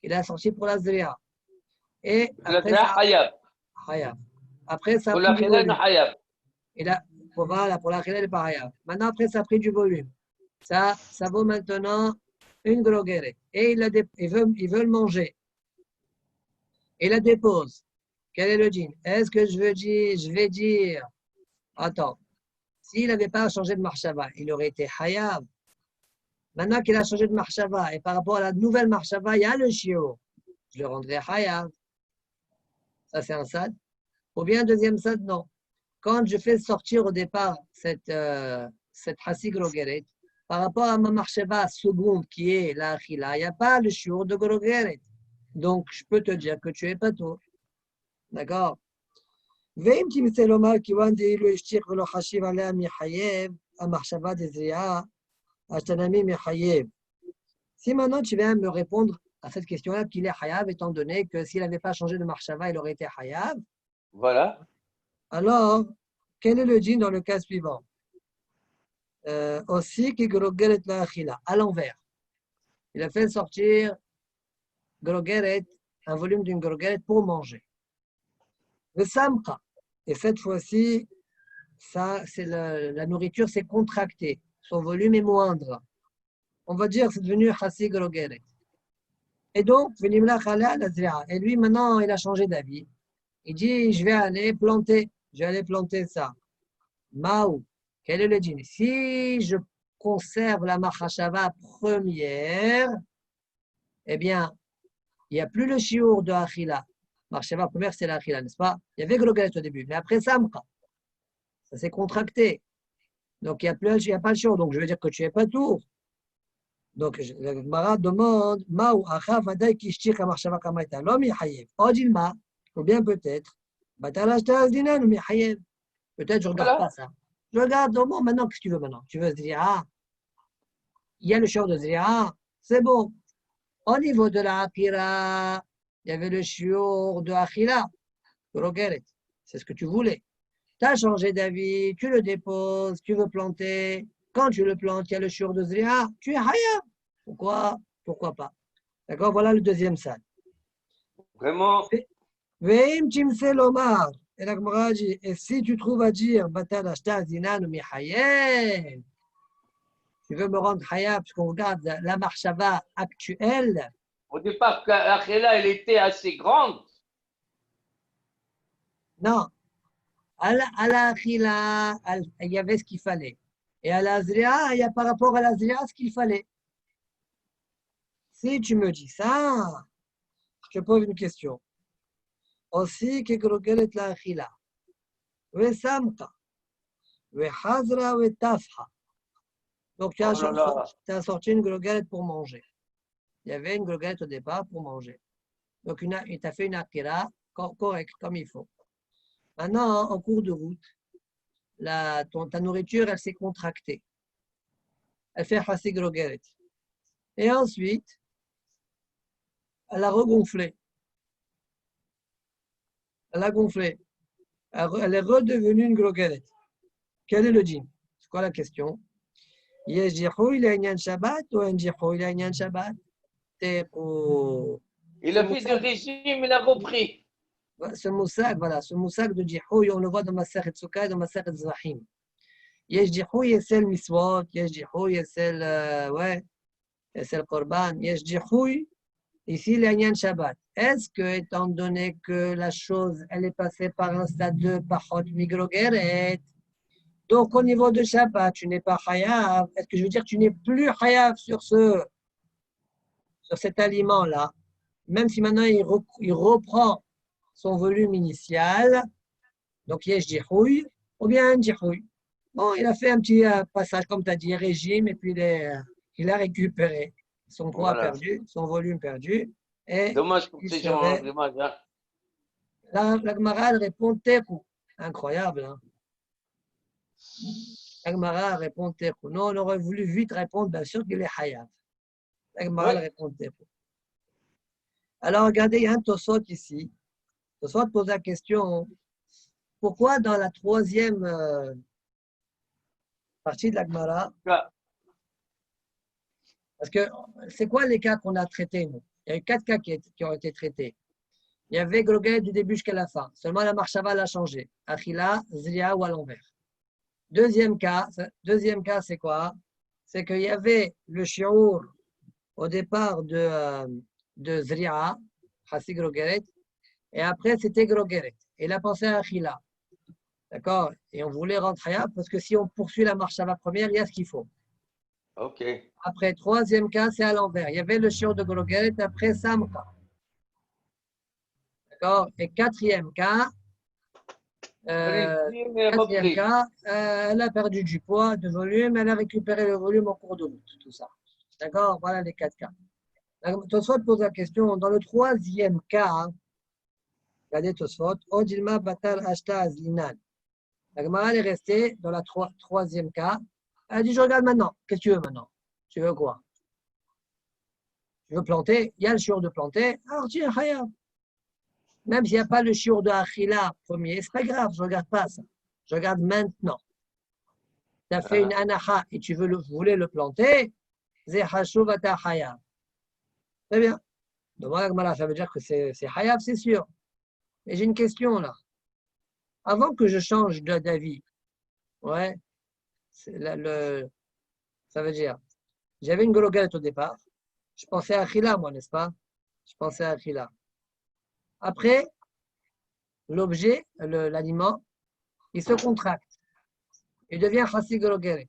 Il a sorti pour la Zria. Et après ça, Hayav. Après ça, a pris du volume. Voilà, pour la Achila, il n'est pas Hayav. Maintenant, après, ça a pris du volume. Ça vaut maintenant une grogeret. Et il veut le manger. Il la dépose. Quel est le djinn? Est-ce que je vais dire, attends, s'il n'avait pas changé de marshava, il aurait été hayav. Maintenant qu'il a changé de marshava, et par rapport à la nouvelle marshava, il y a le shiur, je le rendrai hayav. Ça, c'est un sad. Ou bien, deuxième sad, non. Quand je fais sortir au départ cette hassi grogeret, par rapport à ma marshava seconde qui est la achila, il n'y a pas le shiur de grogeret. Donc, je peux te dire que tu es pas tout. D'accord? Si maintenant tu viens me répondre à cette question-là qu'il est hayav, étant donné que s'il n'avait pas changé de marshava, il aurait été hayav. Voilà. Alors, quel est le djinn dans le cas suivant? Aussi qui grogeret la achila, à l'envers. Il a fait sortir grogeret, un volume d'une grogeret pour manger. Le samka. Et cette fois-ci, ça, c'est la nourriture s'est contractée. Son volume est moindre. On va dire c'est devenu hassi grogeret. Et donc, et lui, maintenant, il a changé d'avis. Il dit, je vais aller planter ça. Maou, quel est le dîner? Si je conserve la Mahashava première, eh bien, il n'y a plus le chiour de Achila. Mahashava première, c'est l'Achila, n'est-ce pas? Il y avait Grogelet au début, mais après Samka, ça s'est contracté. Donc, il n'y a pas le chiour. Donc, je veux dire que tu n'es pas tour. Donc, la Gemara demande, Maou, Acha, Vadaï, Kishtir, Kamachava, Kamaita, l'homme, Yahayev. Odilma, ou bien peut-être, Batalashta, Dinan, ou Yahayev. Peut-être, je ne regarde pas ça. Je regarde, bon, maintenant, qu'est-ce que tu veux maintenant? Tu veux Zri'a? Il y a le chiour de Zri'a, c'est bon. Au niveau de la Akira, il y avait le chiour de Achila, Rogeret. C'est ce que tu voulais. Tu as changé d'avis, tu le déposes, tu veux planter. Quand tu le plantes, il y a le chiour de Zri'a, tu es Hayab. Pourquoi? Pourquoi pas? D'accord? Voilà le deuxième salle. Vraiment? Veim Chimse Lomar. Et la Gemara dit, et si tu trouves à dire, Batal Ashta Zinan ou Mihayev, tu veux me rendre Hayab, puisqu'on regarde la Marshava actuelle. Au départ, Achela, elle était assez grande. Non. À la Achila, il y avait ce qu'il fallait. Et à la Zri'a, il y a par rapport à la Zri'a ce qu'il fallait. Si tu me dis ça, je te pose une question. Aussi, que grogelet la Achila. Ve samka. Ve hazra ve tafha. Donc, tu as sorti une grogelette pour manger. Il y avait une grogelette au départ pour manger. Donc, tu as fait une akira correcte, comme il faut. Maintenant, en cours de route, ta nourriture, elle s'est contractée. Elle fait hassi grogelette. Et ensuite, elle a regonflé. Elle a gonflé. Elle est redevenue une grogelette. Quel est le djinn? C'est quoi la question? Yesh jihoui la Shabbat ou un jihoui la Shabbat? Il a fait du régime, il a repris. Ce moussak, voilà, ce moussak de jihoui, on le voit dans Masechet Sukkah et dans Masechet Zahim. Yesh jihoui et celle miswot, yesh jihoui et celle, et celle korban, yesh jihoui, ici l'Anyan Shabbat. Est-ce que, étant donné que la chose, elle est passée par un stade de Pachot Migrogeret, donc au niveau de Shabbat, tu n'es pas Chayav, est-ce que je veux dire que tu n'es plus Chayav sur cet aliment-là, même si maintenant il reprend son volume initial, donc yesh jihoui, ou bien un jihoui. Bon, il a fait un petit passage, comme tu as dit, régime, et puis il a récupéré son poids perdu, son volume perdu. Et dommage pour ces gens, dommage. Hein. La Gemara répond Tekou. Incroyable, hein? La Gemara répond Tekou. Non, on aurait voulu vite répondre, bien sûr qu'il est Hayab. La Gemara répond Tekou. Alors, regardez, il y a un Tosot ici. Tosot pose la question, pourquoi dans la troisième partie de la Gemara, parce que c'est quoi les cas qu'on a traités, nous? Il y a eu 4 cas qui ont été traités. Il y avait Grogelet du début jusqu'à la fin. Seulement la Marshava l'a changé. Achila, Zria ou à l'envers. Deuxième cas, c'est quoi? C'est qu'il y avait le shiur au départ de Zria, Hassi Grogelet, et après c'était Grogelet. Et il a pensé à Achila. D'accord? Et on voulait rendre Hayab parce que si on poursuit la Marshava première, il y a ce qu'il faut. Ok. Après, troisième cas, c'est à l'envers. Il y avait le shiur de Grogelet, après Samka. D'accord? Et quatrième cas, elle a perdu du poids, de volume, elle a récupéré le volume en cours de route, tout ça. D'accord? Voilà les 4 cas. Tosfot pose la question, dans le troisième cas, regardez Tosfot, Odilma Batal Ashta Azlinan. La Gemara est restée dans le troisième cas. Elle a dit, je regarde maintenant. Qu'est-ce que tu veux maintenant? Tu veux quoi? Tu veux planter? Il y a le shiur de planter. Alors tiens, Hayab. Même s'il n'y a pas le shiur de Achila premier, c'est pas grave, je ne regarde pas ça. Je regarde maintenant. Tu as fait une anaha et tu voulais le planter, Zehashuv ata Hayab. Très bien. Donc, ça veut dire que c'est Hayab, c'est sûr. Mais j'ai une question là. Avant que je change d'avis, ouais, ça veut dire, j'avais une grogelette au départ. Je pensais à Achila, moi, n'est-ce pas? Je pensais à Achila. Après, l'objet, l'aliment, il se contracte. Il devient Chassid Grogeret.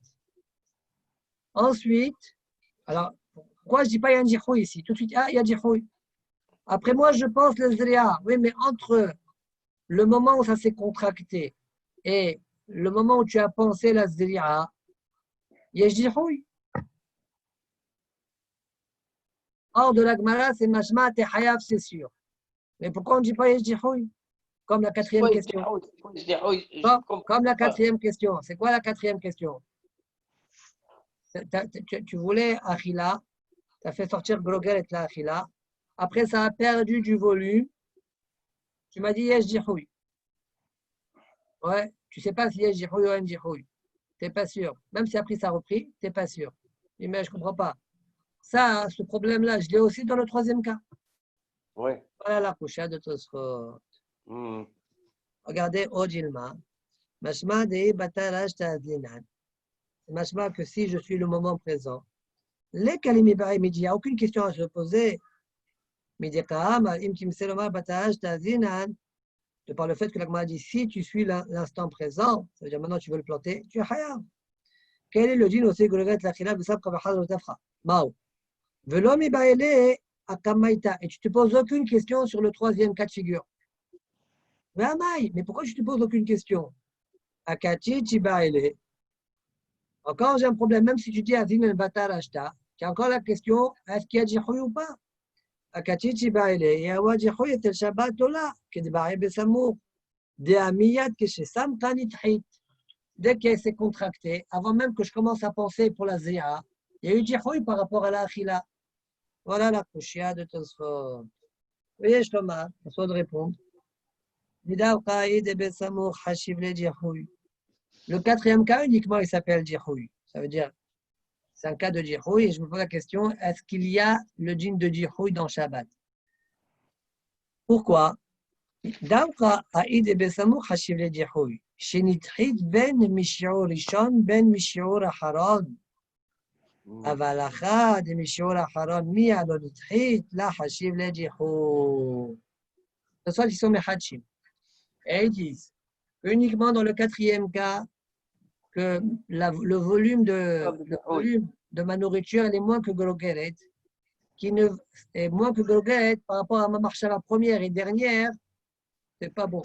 Ensuite, alors, pourquoi je ne dis pas il y a un Djihouï ici? Tout de suite, il y a Djihouï. Après, moi, je pense le Zri'a. Oui, mais entre le moment où ça s'est contracté et le moment où tu as pensé la Zri'a, il y a Djihouï. Hors de la Gemara, c'est Mashma, t'es Hayav, c'est sûr. Mais pourquoi on ne dit pas Yejdihoui? Comme la quatrième question. Comme la quatrième question. C'est quoi la quatrième question? Tu voulais Achila, tu as fait sortir Grogel et la Achila. Après, ça a perdu du volume. Tu m'as dit Yejdihoui. Ouais, tu ne sais pas si Yejdihoui ou Yejdihoui. Tu n'es pas sûr. Même si après ça a repris, tu n'es pas sûr. Mais je ne comprends pas. Ça, ce problème-là, je l'ai aussi dans le troisième cas. Oui. Voilà la coucha de Tosfot. Regardez, Ojilma. Mashma de Bataraj Ta'adinan. Mashma que si je suis le moment présent. Les Kalimi Barim, il n'y a aucune question à se poser. Midekam, Im Timseloma Bataraj Ta'adinan. De par le fait que l'Agma dit si tu suis l'instant présent, ça veut dire maintenant tu veux le planter, tu es Hayab. Quel est le din aussi Gologat la Khilab Bissab Kabahad Rotafra? Mao. Velomi Baele. Et tu ne te poses aucune question sur le troisième cas de figure. Mais pourquoi tu ne te poses aucune question? Akati Tibaele. Encore, j'ai un problème, même si tu dis Azin el Batar Ashta, tu as encore la question, est-ce qu'il y a Djihouy ou pas? Akati Tibaele, Yawa Djihouy et el Shabbat Ola, Kedbae Besamour, de Amiyat Keshesam Tanithit. Dès qu'elle s'est contractée, avant même que je commence à penser pour la Zéa, il y a eu Djihouy par rapport à la Achila. Voilà la couchia de Tosfot. Oui, Shlomo, à toi de répondre. Le quatrième cas, uniquement, il s'appelle Djihouy. Ça veut dire, c'est un cas de Djihouy. Et je me pose la question, est-ce qu'il y a le djinn de Djihouy dans Shabbat? Pourquoi? Dawka Aïd et Besamour Hashiv le Djihouy. Shenitrit ben Mishior Rishon ben Mishior Aharon. אבל אחד משיעור האחרון מיד עוד התחית להשיב לדיחוי. Ce soit ils sont mechadshim. Et ils disent uniquement dans le quatrième cas que le volume de ma nourriture elle est moins que Grogeret, qui ne est moins que Grogeret par rapport à ma marshava première et dernière, c'est pas bon.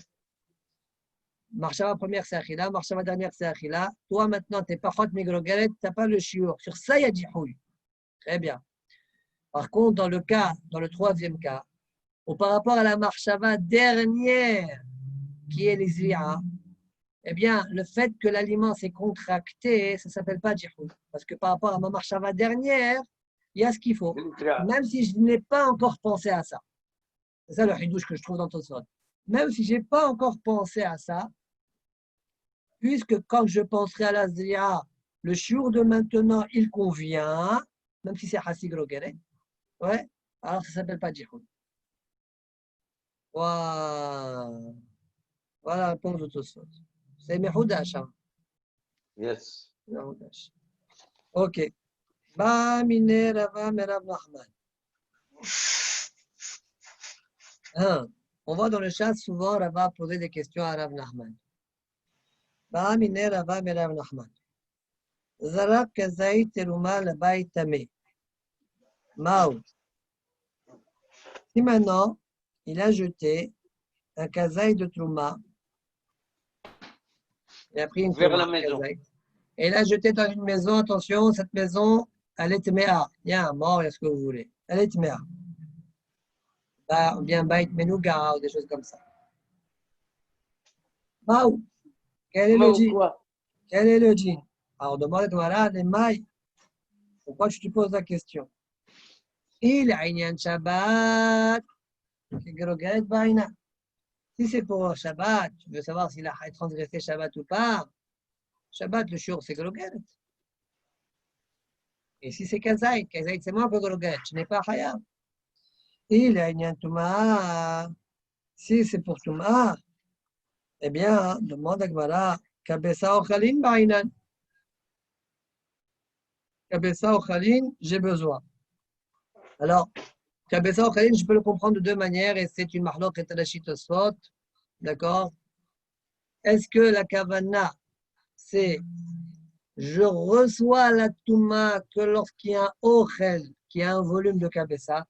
Marshava première c'est Achila, marshava dernière c'est Achila. Toi maintenant, tu n'es pas Chot Migrogeret, tu n'as pas le shiur. Sur ça, il y a Djihouy. Très bien. Par contre, dans le troisième cas, ou par rapport à la marshava dernière, qui est les Zri'a, eh bien, le fait que l'aliment s'est contracté, ça ne s'appelle pas Djihouy. Parce que par rapport à ma marshava dernière, il y a ce qu'il faut. Même si je n'ai pas encore pensé à ça. C'est ça le hidouche que je trouve dans Tosfot. Même si je n'ai pas encore pensé à ça, puisque quand je penserai à la Zri'a, le shiur de maintenant, il convient, même si c'est Hassid Grogeret, ouais, alors ça ne s'appelle pas Djihouy. Voilà la réponse de Tosfot. C'est Mehoudash. Hein? Yes. Mehoudash. Ok. Ba mine Rava Merav Nachman. On voit dans le chat souvent Rava poser des questions à Rav Nachman. Ba mine Rava Merav Nachman. Zarak kazait teruma labay tamé. Mao. Si maintenant, il a jeté un kazaï de trouma, il a pris une vers trouma, la maison. et il a jeté dans une maison, attention, cette maison, elle est tméa. Il y a un mort, est-ce que vous voulez? Elle est tméa. Ou bien bait menouga, ou des choses comme ça. Mao. Quel est le djinn? Quel est le djinn? Alors, demande à les mailles. Pourquoi tu te poses la question? Il a un Shabbat. Si c'est pour Shabbat, tu veux savoir s'il a transgressé Shabbat ou pas, Shabbat, le shiur, c'est Grogeret. Et si c'est Kazaït, c'est moins que Grogeret, je n'ai pas Hayab. Il a une Touma. Si c'est pour Touma, eh bien, demande à Gmara, Kabesa Ochalin Bainan. Kabesa Ochalin, j'ai besoin. Alors, Kabesa Ochalin, je peux le comprendre de deux manières et c'est une mahlok et Rashi Tosfot. D'accord? Est-ce que la kavana, c'est je reçois la touma que lorsqu'il y a un ochel, qui a un volume de kabesa?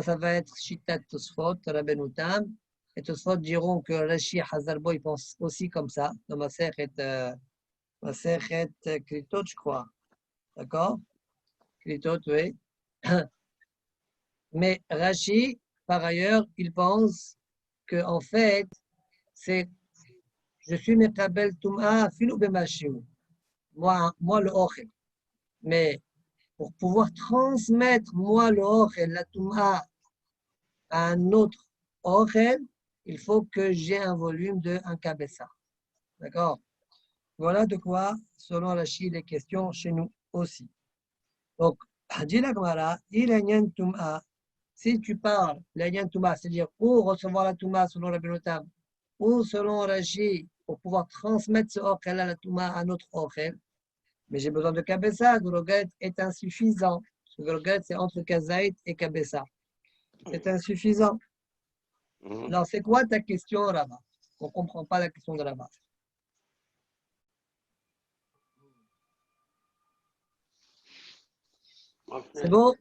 Ça va être Shitat Tosfot, Rabbeinu Tam. Et Tosfot diront que Rashi Hazarbo, il pense aussi comme ça, dans ma sechet Kritot, je crois. D'accord? Kritot, oui. Mais Rashi, par ailleurs, il pense que en fait, c'est je suis Mekabel Touma Filou Bemashim. Moi le Ochel. Mais pour pouvoir transmettre, moi le Ochel, la Touma, à un autre Ochel, il faut que j'ai un volume de 1 Kabessa. D'accord? Voilà de quoi, selon Rashi, les questions chez nous aussi. Donc, dit la Gemara, il a une Touma. Si tu parles, l'Ayan Touma, c'est-à-dire ou recevoir la Touma selon la Benotam, ou selon Rashi, pour pouvoir transmettre ce Ochel à la Touma à un autre Ochel, mais j'ai besoin de Kabessa, Groget est insuffisant. Groget, c'est entre Kazaït et Kabessa. C'est insuffisant. Alors, c'est quoi ta question, Rava? On ne comprend pas la question de Rava. C'est bon?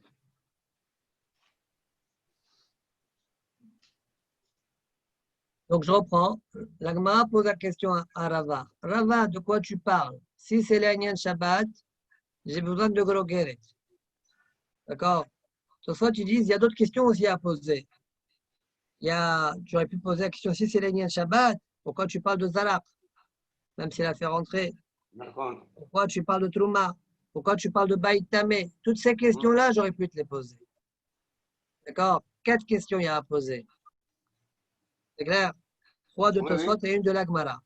Donc, je reprends. L'Agma pose la question à Rava. Rava, de quoi tu parles? Si c'est l'Aïnyan Shabbat, j'ai besoin de Grogeret. D'accord? Toutefois, tu dis, il y a d'autres questions aussi à poser. Tu aurais pu poser la question, si c'est l'Aïnyan Shabbat, pourquoi tu parles de Zalak? Même s'il a fait rentrer. Pourquoi tu parles de Trouma? Pourquoi tu parles de Baït Tamé? Toutes ces questions-là, j'aurais pu te les poser. D'accord? 4 questions il y a à poser. C'est clair? 3 de Tosfot et 1 de l'Agmara.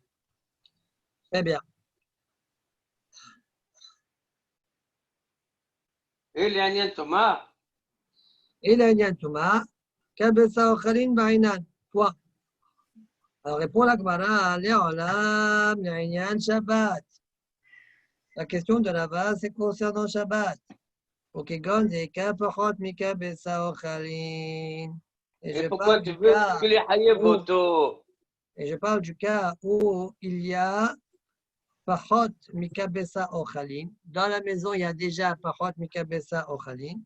Très bien. Et l'Anyan Thomas? Et l'Anyan Touma, Kabesa Ochalin Ba'inan. Toi. Alors répond l'Agmara, Léolam, l'Anyan Shabbat. La question de la base, c'est concernant Shabbat. Okegon, des Kapachot Mika Besa Ochalin. Et pourquoi tu veux que les Hayeb auto? Et je parle du cas où il y a Pachot Mikabesa Ochalin. Dans la maison, il y a déjà Pachot Mikabesa Ochalin.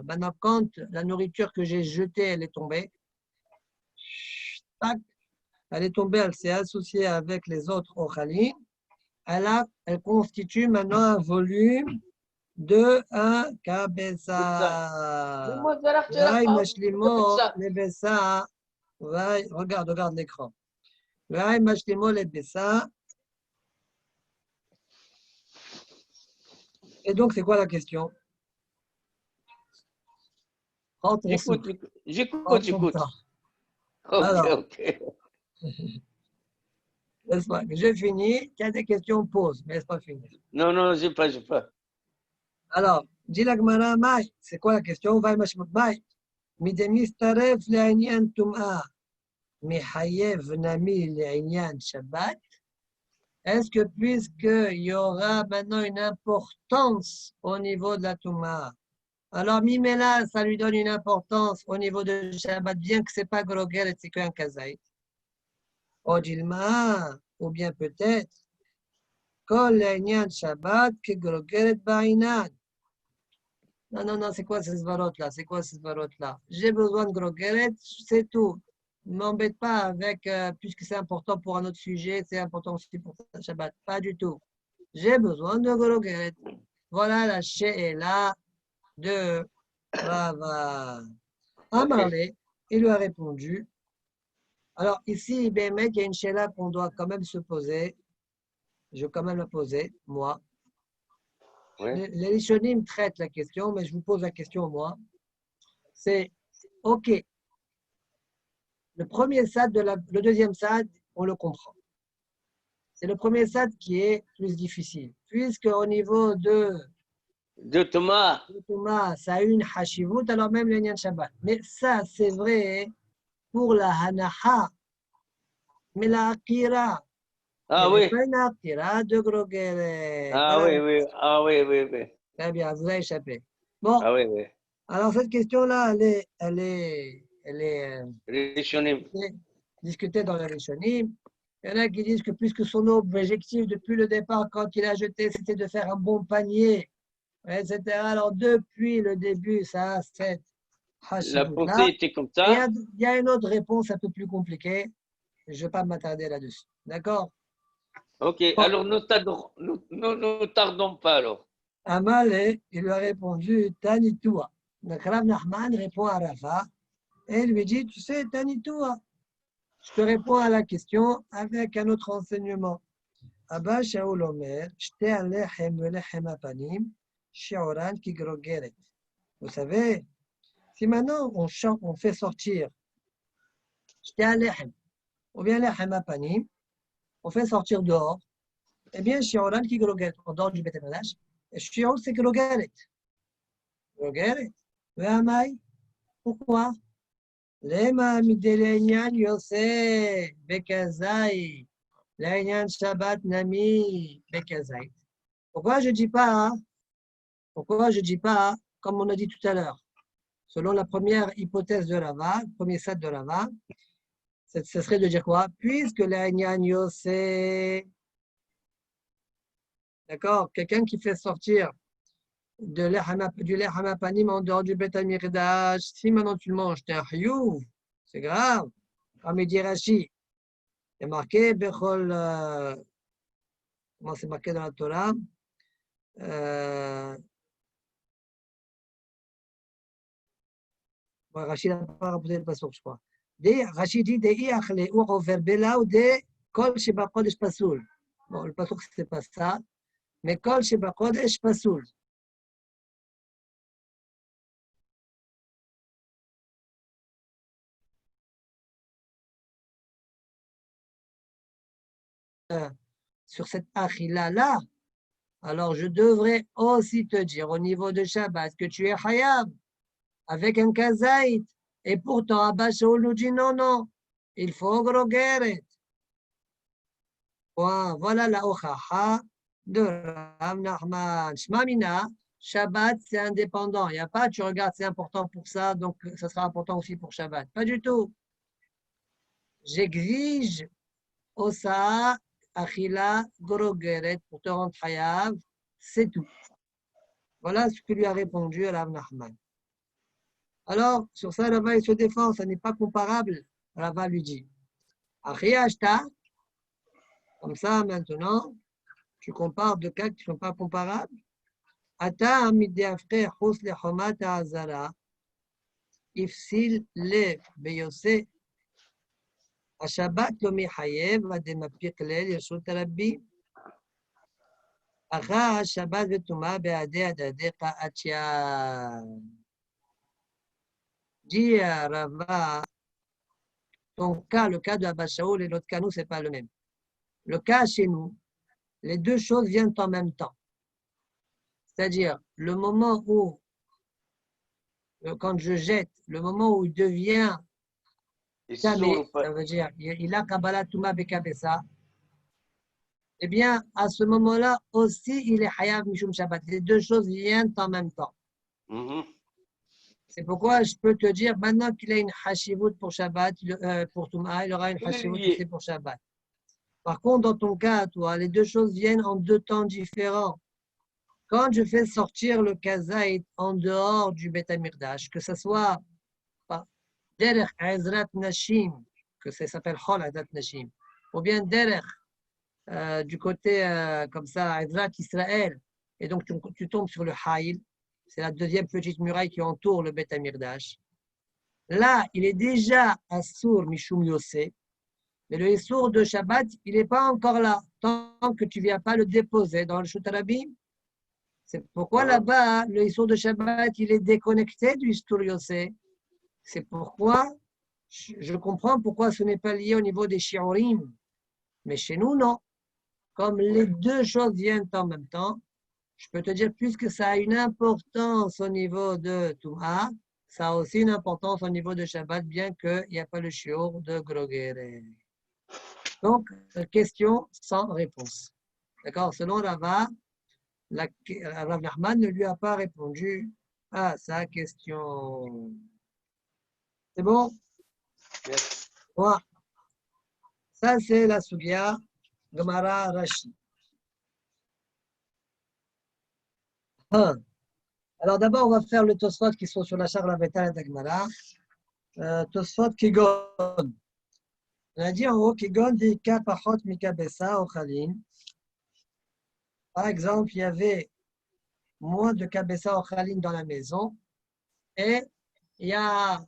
Maintenant, quand la nourriture que j'ai jetée, elle est tombée, elle s'est associée avec les autres Ochalin. Elle constitue maintenant un volume de 1 Kabesa. Regarde l'écran. Et donc, c'est quoi la question? J'écoute. Alors, ok. Laisse-moi, j'ai fini. Il y a des questions, pose, mais laisse-moi finir. Non, j'ai pas. Alors, dit la Gemara, Maï, c'est quoi la question? Maï, Midemis taref le'inyan tum'a, mihayev nami le'inyan Shabbat. Est-ce que puisqu'il y aura maintenant une importance au niveau de la tum'a, alors Mimela, ça lui donne une importance au niveau de Shabbat, bien que ce n'est pas Grogel et c'est qu'un Kazaït. Odilma, ou bien peut-être, Kol l'Inyan Shabbat, que Grogel et Bainad. Non, c'est quoi ces svarot-là? J'ai besoin de Grogeret, c'est tout. Ne m'embête pas avec, puisque c'est important pour un autre sujet, c'est important aussi pour Shabbat. Pas du tout. J'ai besoin de Grogeret. Voilà la she'ela de Rava. Amarle, il lui a répondu. Alors ici, il y a une she'ela qu'on doit quand même se poser. Je vais quand même la poser, moi. Les Rishonim traitent la question, mais je vous pose la question moi. C'est, OK, le premier sad, le deuxième sad, on le comprend. C'est le premier sad qui est plus difficile, puisque au niveau de Thomas, ça a une hashivut, alors même le Nyan Shabbat. Mais ça, c'est vrai pour la hanaha, mais la akira. oui. Pas une akira de Grogeret. Oui. Très bien, vous avez échappé. Bon, Ah oui, oui. Alors cette question-là, elle est discutée dans le Rishonim. Il y en a qui disent que puisque son objectif depuis le départ, quand il a jeté, c'était de faire un bon panier, etc. Alors depuis le début, ça a cette La hashimout pensée là. était comme Et ça. il y a une autre réponse un peu plus compliquée. Je ne vais pas m'attarder là-dessus. D'accord? Ok, Bon. alors ne tardons pas alors. Amalé, il lui a répondu Tanitoua. Donc Rav Nachman répond à Rafa et lui dit tu sais, Tanitoua. Je te réponds à la question avec un autre enseignement. Abba Shaul Omer, Shte alechem velechem apanim, shi'oran ki grogeret. Vous savez, si maintenant on fait sortir Shte alechem, ou bien lechem apanim, on fait sortir dehors, eh bien, shi'oran ki grogeret, en dehors du Beth Amikdash, et shi'or c'est grogeret. Grogeret. Ve'amai, pourquoi? Lema midelenyan yoseh bekazai. L'Aïnyan Shabbat Nami Bekazait. Pourquoi je dis pas, comme on a dit tout à l'heure, selon la première hypothèse de Rava, le premier set de Rava, ce serait de dire quoi? Puisque l'Aïnyan Yoseh, d'accord, quelqu'un qui fait sortir du lait hamapanim en dehors du Beth Amikdash, si maintenant tu le manges, t'es un chiyuv, c'est grave. Comme il dit Rashi, il est marqué, Bechol, comment c'est marqué dans la Torah? Rachid n'a pas rapporté le passage, je crois. Rachid dit des iachle ou over bela ou des kol sheba kodesh pasoul. Bon, le passage, ce n'est pas ça, mais kol sheba kodesh pasoul. Sur cette achila-là, alors je devrais aussi te dire au niveau de Shabbat que tu es hayab avec un kazaït. Et pourtant, Abba Shaul nous dit non, non, il faut grogeret. Voilà la ochaha de Rav Nachman. Shmamina, Shabbat, c'est indépendant. Il n'y a pas, tu regardes, c'est important pour ça, donc ça sera important aussi pour Shabbat. Pas du tout. J'exige Osa, Achila, Gorogeret pour te rendre Hayav, c'est tout. Voilà ce que lui a répondu Rav Nachman. Alors, sur ça, Rava, il se défend, ça n'est pas comparable. Rava lui dit Achiashta, comme ça maintenant, tu compares deux cas qui ne sont pas comparables. Ata amidiafre chus le chomat azara, ifsil le beyose, השבת לא מחייב, ודמפיק ליל ישות רבי. אחר השבת וטומאה בעדי הדדיך עטיה. Dit Rava, ton cas, le cas de Abba Shaul et l'autre cas, nous, ce n'est pas le même. Le cas chez nous, les deux choses viennent en même temps. C'est-à-dire, le moment où, quand je jette, le moment où il devient tamé, ça veut dire, il a Kabbalah Touma Bekabessa, eh bien, à ce moment-là aussi, il est Hayav Mishum Shabbat. Les deux choses viennent en même temps. C'est pourquoi je peux te dire, maintenant qu'il a une Hashivut pour Shabbat, pour Touma, il aura une Hashivut aussi pour Shabbat. Par contre, dans ton cas, toi, les deux choses viennent en deux temps différents. Quand je fais sortir le kazaït en dehors du Beth Amikdash, que ce soit derech Ezrat Nashim, que ça s'appelle Chol Ezrat Nashim, ou bien derech du côté comme ça, Ezrat Israël, et donc tu tombes sur le Haïl, c'est la deuxième petite muraille qui entoure le Beth Amikdash. Là, il est déjà Assour Mishum Yoseh, mais le Issour de Shabbat, il n'est pas encore là, tant que tu ne viens pas le déposer dans le Shutarabim. C'est pourquoi là-bas, le Issour de Shabbat, il est déconnecté du Issour Yoseh. C'est pourquoi je comprends pourquoi ce n'est pas lié au niveau des Shi'orim. Mais chez nous, non. Comme les deux choses viennent en même temps, je peux te dire, puisque ça a une importance au niveau de Touma, ça a aussi une importance au niveau de Shabbat, bien qu'il n'y a pas le shiur de Grogere. Donc, question sans réponse. D'accord? Selon Rava, Rav Nachman ne lui a pas répondu à sa question. C'est bon? Yes. Voilà. Ça, c'est la Sugya Gemara Rashi. Alors d'abord, on va faire le Tosfot qui sont sur la Charla Betala d'Agmara. Tosfot Kigon. On a dit en haut Kigon Dika Pachot Mika Bessa Ochalin. Par exemple, il y avait moins de Kabessa Ochalin dans la maison et il y a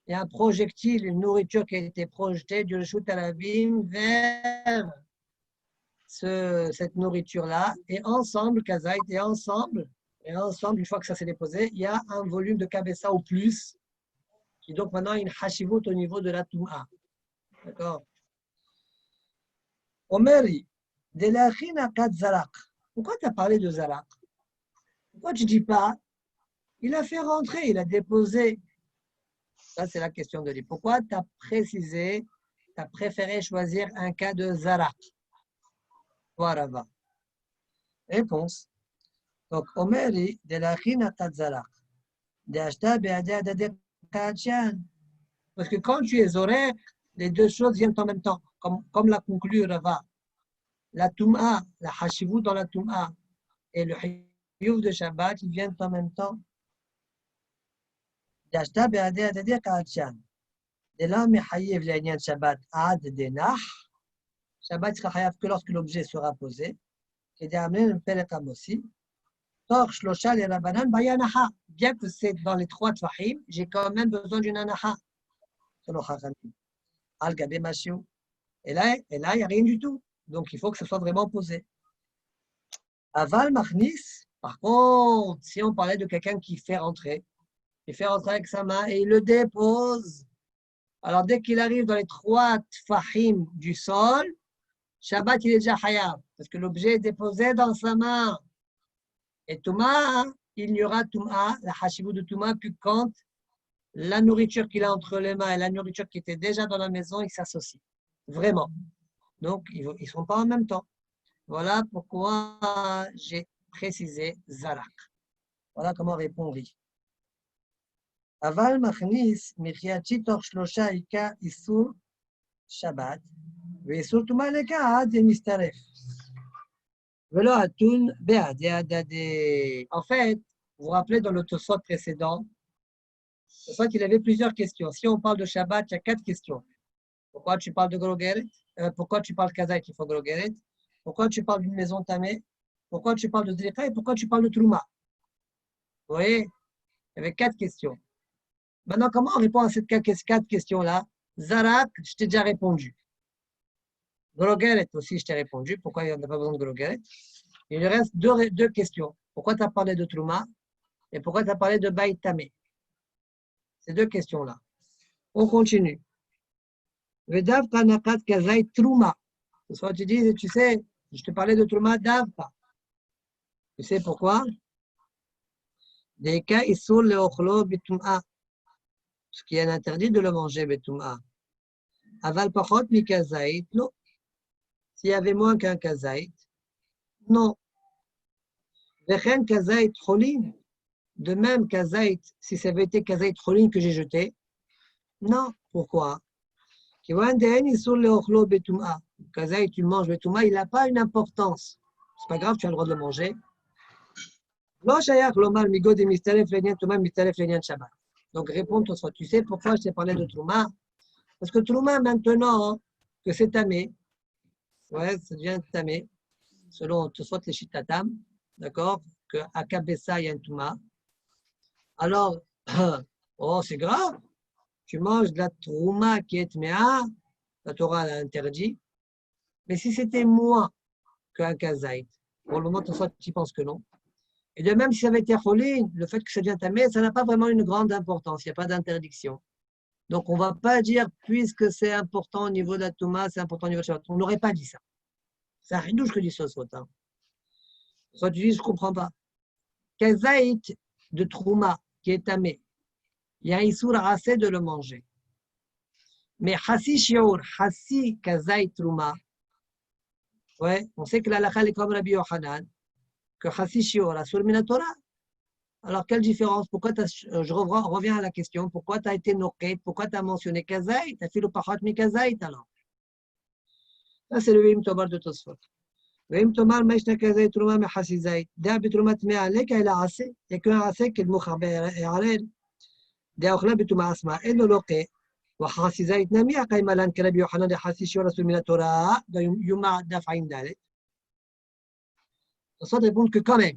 un projectile, une nourriture qui a été projetée du Reshut Alabim vers cette nourriture-là, et ensemble, Kazaït, et ensemble, une fois que ça s'est déposé, il y a un volume de Kabessa au plus, qui donc maintenant a une hashivut au niveau de la Touma. D'accord? Omeri, de la Kat Zarak. Pourquoi tu as parlé de Zarak? Pourquoi tu ne dis pas, il a fait rentrer, il a déposé? Ça, c'est la question de lui. Pourquoi tu as précisé, tu as préféré choisir un cas de Zarak? Voilà. Réponse. Donc, Omeri, de la Kat Zarak. Parce que quand tu es horaire, les deux choses viennent en même temps, comme l'a conclu Rava. La Touma, la Hashivut dans la Touma et le Hiyuv de Shabbat, ils viennent en même temps. De là, Mechayev l'Inyan Shabbat ad denach. Shabbat sera chayav que lorsque l'objet sera posé. Et d'amener le Pelekam aussi. Tor Shlosha le Rabbanan Bayanaha. Bien que c'est dans les trois Tfahim, j'ai quand même besoin d'une Anaha. Selon Chachamim. Al Gabe Mashiu. Et là, il n'y a rien du tout. Donc, il faut que ce soit vraiment posé. Aval Machnis, par contre, si on parlait de quelqu'un qui fait rentrer, il fait rentrer avec sa main et il le dépose. Alors, dès qu'il arrive dans les trois tfahim du sol, Shabbat, il est déjà hayab, parce que l'objet est déposé dans sa main. Et Touma, il n'y aura Touma, la hashivut de Touma, que quand la nourriture qu'il a entre les mains et la nourriture qui était déjà dans la maison, ils s'associent. Vraiment. Donc, ils ne sont pas en même temps. Voilà pourquoi j'ai précisé Zarak. Voilà comment répond Ri. Aval machnis michiachi tor shlosha ika isur Shabbat veisur tuma leka ad mistaref. Velo atun bead adade. En fait, vous vous rappelez dans le Tosfot précédent, il avait plusieurs questions. Si on parle de Shabbat, il y a 4 questions. Pourquoi tu parles de Grogeret? Pourquoi tu parles Kazaït, il faut Grogeret? Pourquoi tu parles d'une maison tamée? Pourquoi tu parles de Zrika? Et pourquoi tu parles de Trouma? Vous voyez? Il y avait 4 questions. Maintenant, comment on répond à ces 4 questions-là? Zarak, je t'ai déjà répondu. Grogeret aussi, je t'ai répondu. Pourquoi il n'y a pas besoin de Grogeret? Il reste deux questions. Pourquoi tu as parlé de Trouma? Et pourquoi tu as parlé de Baït tamé? Ces 2 questions-là. On continue. Vedav Kanakat Kazaï Trouma. Soit tu dis, tu sais, je te parlais de Trouma Davka. Tu sais pourquoi? Des cas, ils sont le ochlo betum'a. Ce qui est interdit de le manger betum'a. Aval pachot mi kazaït, non. S'il y avait moins qu'un kazaït, non. Vechen kazaït cholin. De même kazaït, si ça avait été kazaït cholin que j'ai jeté, non. Pourquoi? Kazaït, tu le manges betum'a, il n'a pas une importance. C'est pas grave, tu as le droit de le manger. Donc, réponds-toi, tu sais pourquoi je t'ai parlé de Trouma? Parce que Trouma, maintenant que c'est tamé, ouais, ça devient tamé, selon soit les Shitatam, d'accord, qu'à Kabessa, il y a un Trouma. Alors, oh, c'est grave, tu manges de la Trouma qui est Tméa, la Torah l'a interdit. Mais si c'était moins qu'un Kazaït, pour le moment, tu penses que non. Et de même, si ça avait été choline, le fait que ça devient tamé, ça n'a pas vraiment une grande importance, il n'y a pas d'interdiction. Donc, on ne va pas dire, puisque c'est important au niveau de la Touma, c'est important au niveau de Shabbat. On n'aurait pas dit ça. C'est un ridouche que dit ça, soit. Soit tu dis, je ne comprends pas. Kazaït de Trouma, qui est tamé, il y a un issour assez de le manger. Mais Hassi Shior, Hassi Kazaït Trouma, ouais, on sait que la halakha est comme Rabbi Yochanan. que Chassi Shiur Asur Min Torah. Alors, quelle différence? Pourquoi je reviens à la question. Pourquoi tu as été noqué? Pourquoi tu as mentionné Kazait? Tu as fait le Pachat Mi Kazait alors? Ça, c'est le Veim Tomar de Tosfot. Veim Tomar, Maishna Kazait, Trouma, Mechassi Zait. Dea Bitroumat Me'alek, il a assez. Il n'y a qu'un assez qui est le Mouchaber et Arel. Dea Ochla Bitouma Asma. Et le Loqué. وحاسي زايد نامي قيمة لان كلام يوحنا حاسي شو رسول من التوراة يوم دافعين ذلك. الصوت يقول que quand même.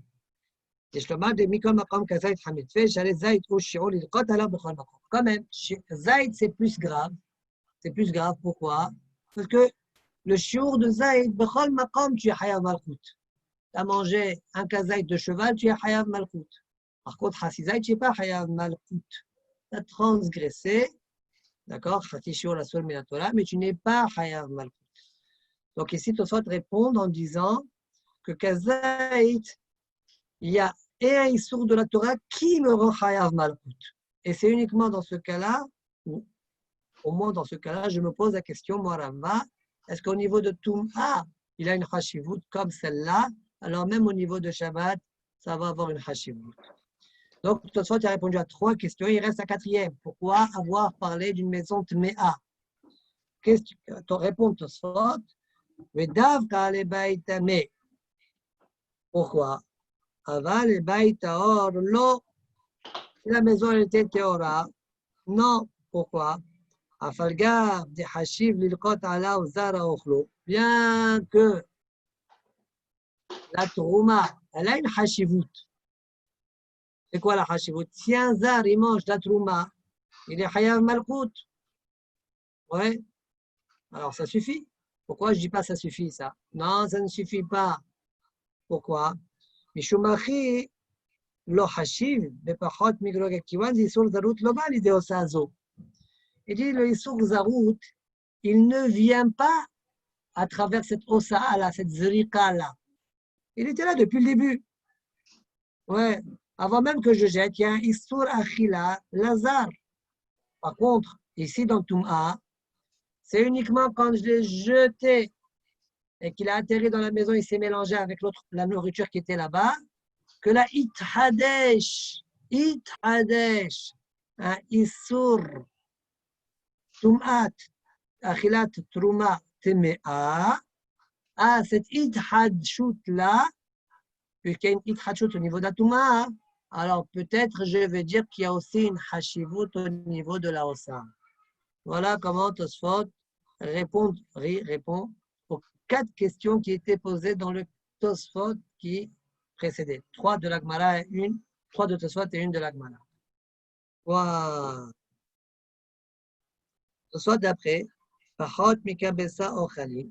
يشلما دي ميكون مقام كزايد حميد فيش على زايد والشعور القتل بخل مقام. Quand même, زايد c'est plus grave. C'est plus grave. Pourquoi? Parce que le shiur de zaïd bechol maqam tu es hayav malkout. Tu as mangé un kazaïd de cheval, tu es hayav malkout. Par contre, hasi zaïd tu n'es pas hayav malkout. Tu as transgressé. D'accord, mais tu n'es pas Hayav Malkout. Donc ici, Tosfot répond en disant que Kazaït, il y a et un issour de la Torah qui me rend Hayav Malkout. Et c'est uniquement dans ce cas-là, ou au moins dans ce cas-là, je me pose la question, moi, Rava, est-ce qu'au niveau de Toum'a, il a une Hashivut comme celle-là, alors même au niveau de Shabbat, ça va avoir une Hashivut. Donc, Tosfot a répondu à 3 questions. Il reste la 4e. Pourquoi avoir parlé d'une maison Tme'a? Réponds Tosfot. Pourquoi? Aval et Baïta Or, l'eau. La maison était Théora. Non. Pourquoi? Afalgar, des Hashiv, l'ilkot ala ou zara ochlo. Bien que la Trouma, elle a une Hashivut. C'est quoi la hashivut? Si un zar, il mange la trouma, il est hayav malkout. Ouais. Alors ça suffit. Pourquoi je ne dis pas ça suffit ça? Non, ça ne suffit pas. Pourquoi? Mishumachi lo hashiv bepachot migrog kiwan zisur zarut lo ba l'idée sazo. Il dit le isur zarut, il ne vient pas à travers cette osa là, cette zrika là. Il était là depuis le début. Ouais. Avant même que je jette, il y a un Issour Achila, Lazare. Par contre, ici dans Toum'a, c'est uniquement quand je l'ai jeté et qu'il a atterri dans la maison, il s'est mélangé avec la nourriture qui était là-bas, que la Ithadesh, un Issour, Toum'at, Achilat, Trouma, Teme'a, cette Ithadshut-là, puisqu'il y a une Ithadshut au niveau de la Toum'a, alors peut-être je vais dire qu'il y a aussi une hashivut au niveau de la osa. Voilà comment Tosfot répond aux 4 questions qui étaient posées dans le Tosfot qui précédait. 3 de la Gemara et 3 de Tosfot et 1 de la Gemara. Voilà. Tosfot d'après, Pachot mikabesa ochalim.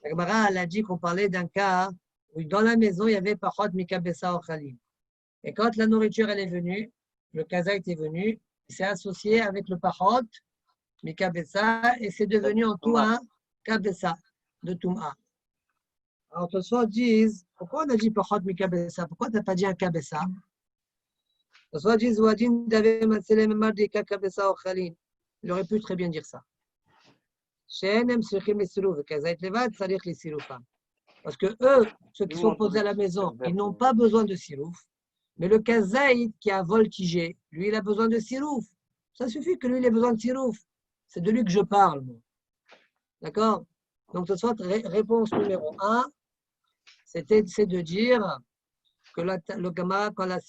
La Gemara elle a dit qu'on parlait d'un cas où dans la maison il y avait Pachot mikabesa ochalim. Et quand la nourriture elle est venue, le kazaït est venu, il s'est associé avec le pachot, mikabessa, et c'est devenu en tout un kabessa de Toum'a. Alors, Tosfot disent, pourquoi on a dit pachot mikabessa? Pourquoi tu n'as pas dit un kabessa? Tosfot disent, Wadin d'ave matselem mardika kabessa ochalin. Il aurait pu très bien dire ça. Shenem srichim l'isirouf, kazaït levad, sarich l'isiroufam. Parce que eux, ceux qui sont posés à la maison, ils n'ont pas besoin de sirouf. Mais le kazaïd qui a voltigé, lui, il a besoin de sirouf. Ça suffit que lui, il ait besoin de sirouf. C'est de lui que je parle. D'accord? Donc, ce soit réponse numéro 1, c'est de dire que le Gemara, quand l'a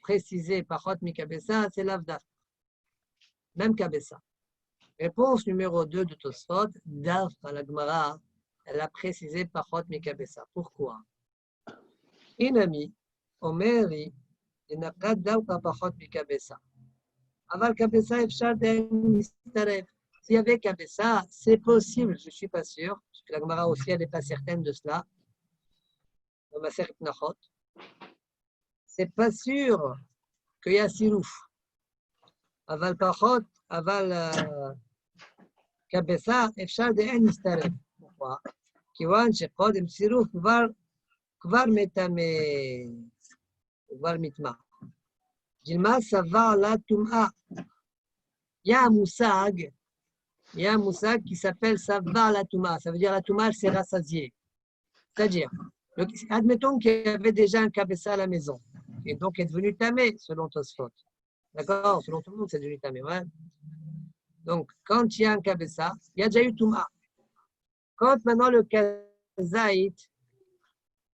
précisé par Chot Mikabessa, c'est l'Avdaf. Même Kabessa. Réponse numéro 2 de Tosfot, Daf à la Gemara, elle a précisé par Chot Mikabessa. Pourquoi? Inami. Omeri, il n'a pas d'aucun pachot mikabessa. Aval kabessa efshar den mistarev. S'il y avait kabessa, c'est possible, je ne suis pas sûr, parce que la Gemara aussi, elle n'est pas certaine de cela. Dans ma Masechet Nachot, c'est pas sûr qu'il y a sirouf. Aval pachot, aval kabessa efshar den mistarev. Pourquoi? Kiwan shekodem sirouf kvar metame. Dilma, ça va la Toum'a. Il y a un moussag qui s'appelle ça va la Toum'a. Ça veut dire la Toum'a, elle s'est rassasiée. C'est-à-dire, Admettons qu'il y avait déjà un cabessa à la maison, et donc est devenu tamé, selon Tosfot. D'accord? Selon tout le monde, c'est devenu tamé. Ouais. Donc, quand il y a un cabessa, il y a déjà eu Touma. Quand maintenant le kazaït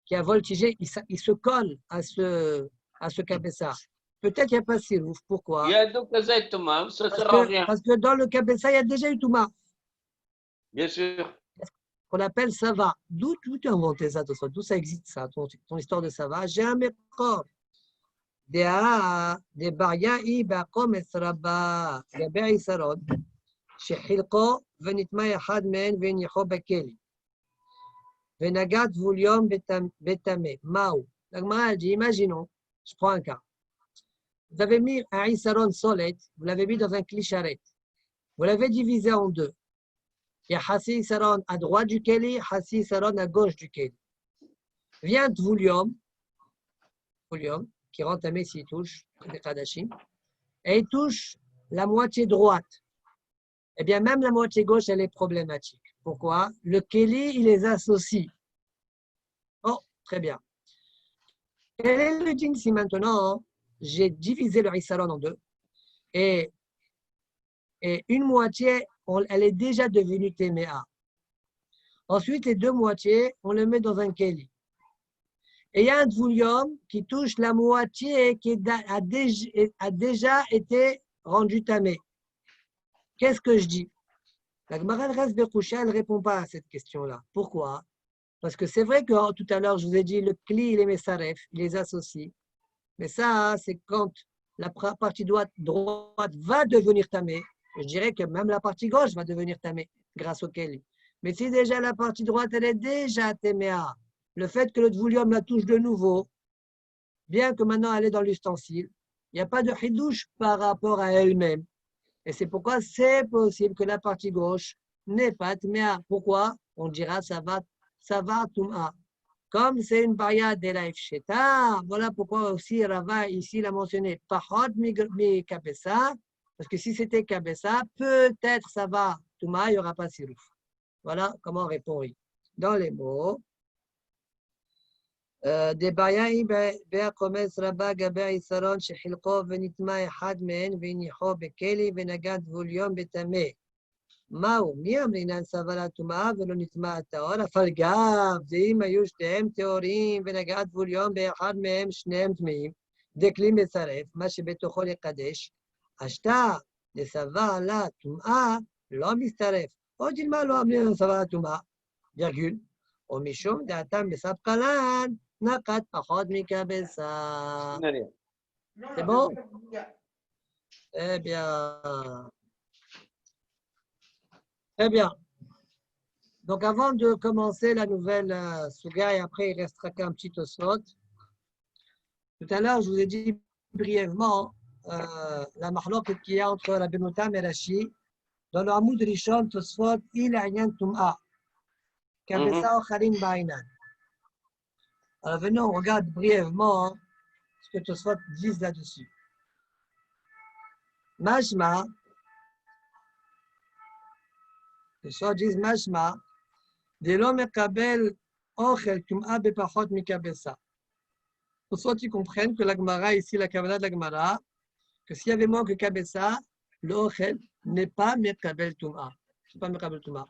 qui a voltigé, il se colle à ce cabessa. Peut-être qu'il n'y a pas sirouf. Pourquoi? Il y a deux kazaït Touma, ça ne sert à rien. Parce que dans le cabessa, il y a déjà eu Touma. Bien sûr. Qu'on appelle Sava. D'où tu as inventé ça, d'où ça existe, ça, ton histoire de Sava? Jamais propre. Des baria ibaqom esraba. Gaber isarod. Shechilko venitma yahad men venicho bekeli. Venagat vuliom betame. Maou. La dit, imaginons, je prends un cas. Vous avez mis un isaron solide, vous l'avez mis dans un clicharet. Vous l'avez divisé en deux. Il y a Hassi Saron à droite du Keli, Hassi Saron à gauche du Keli. Vient Voulium, qui rentre à Messi, il touche, et il touche la moitié droite. Eh bien, même la moitié gauche, elle est problématique. Pourquoi? Le Keli, il les associe. Oh, très bien. Quel est le din si maintenant, j'ai divisé le Isaron en deux, et une moitié, elle est déjà devenue Téméa. Ensuite, les deux moitiés, on le met dans un Keli. Et il y a un Dvoulium qui touche la moitié qui a déjà été rendu Tamé. Qu'est-ce que je dis? La Gemara reste de Koucha, elle ne répond pas à cette question-là. Pourquoi? Parce que c'est vrai que tout à l'heure, je vous ai dit, le Kli, il est Messaref, il les associe. Mais ça, c'est quand la partie droite va devenir Tamé. Je dirais que même la partie gauche va devenir tamé grâce au Keli. Mais si déjà la partie droite, elle est déjà téméa, le fait que le Dvoulium la touche de nouveau, bien que maintenant elle est dans l'ustensile, il n'y a pas de hidouche par rapport à elle-même. Et c'est pourquoi c'est possible que la partie gauche n'est pas téméa. Pourquoi? On dira ça va touma. Comme c'est une baria de la Ifsheta, voilà pourquoi aussi Rava ici l'a mentionné. Pahod mi kabessa. Parce que si c'était Kabessa, peut-être ça va, Touma, il n'y aura pas Sirouf. Voilà comment répond il. Dans les mots, des bayaï bea komes rabba gaber isaron shechilko venitma ehad men venicho bekeli venagad vuliom betame. Mao miam linan savala Touma velo nitma ataor afal gav veim ayu shneem teorim venagad vuliom beehad mehem shneem tmeim dekli mesaref ma shebetocho lekadesh. Ashta de Sava la Touma, l'homme istaref. Odilma lo amne Sava la Touma, virgule. Omishom de Atam Besab Kalan, Nakat Pachod Mikabesa. C'est bon? Eh bien. Très bien. Donc avant de commencer la nouvelle Souga, et après il restera qu'un petit osot. Tout à l'heure, je vous ai dit brièvement la mahloket qu'il y a entre la Benotam et Rashi. Dans le Hamoud Rishon, Tosfot, il a rien Tum'a. Kabessa ou Kharin Bainan. Alors venons, on regarde brièvement ce que Tosfot dit là-dessus. Mashma, Tosfot dit Mashma, de l'homme Kabel Ochel Tum'a Bepachot Mikabessa. Tosfot, ils comprennent que la Gemara, ici, la Kavanah de la Gemara, que s'il y avait moins que Kabessa, le Ochel n'est pas Mekabel Touma. C'est pas Mekabel Touma.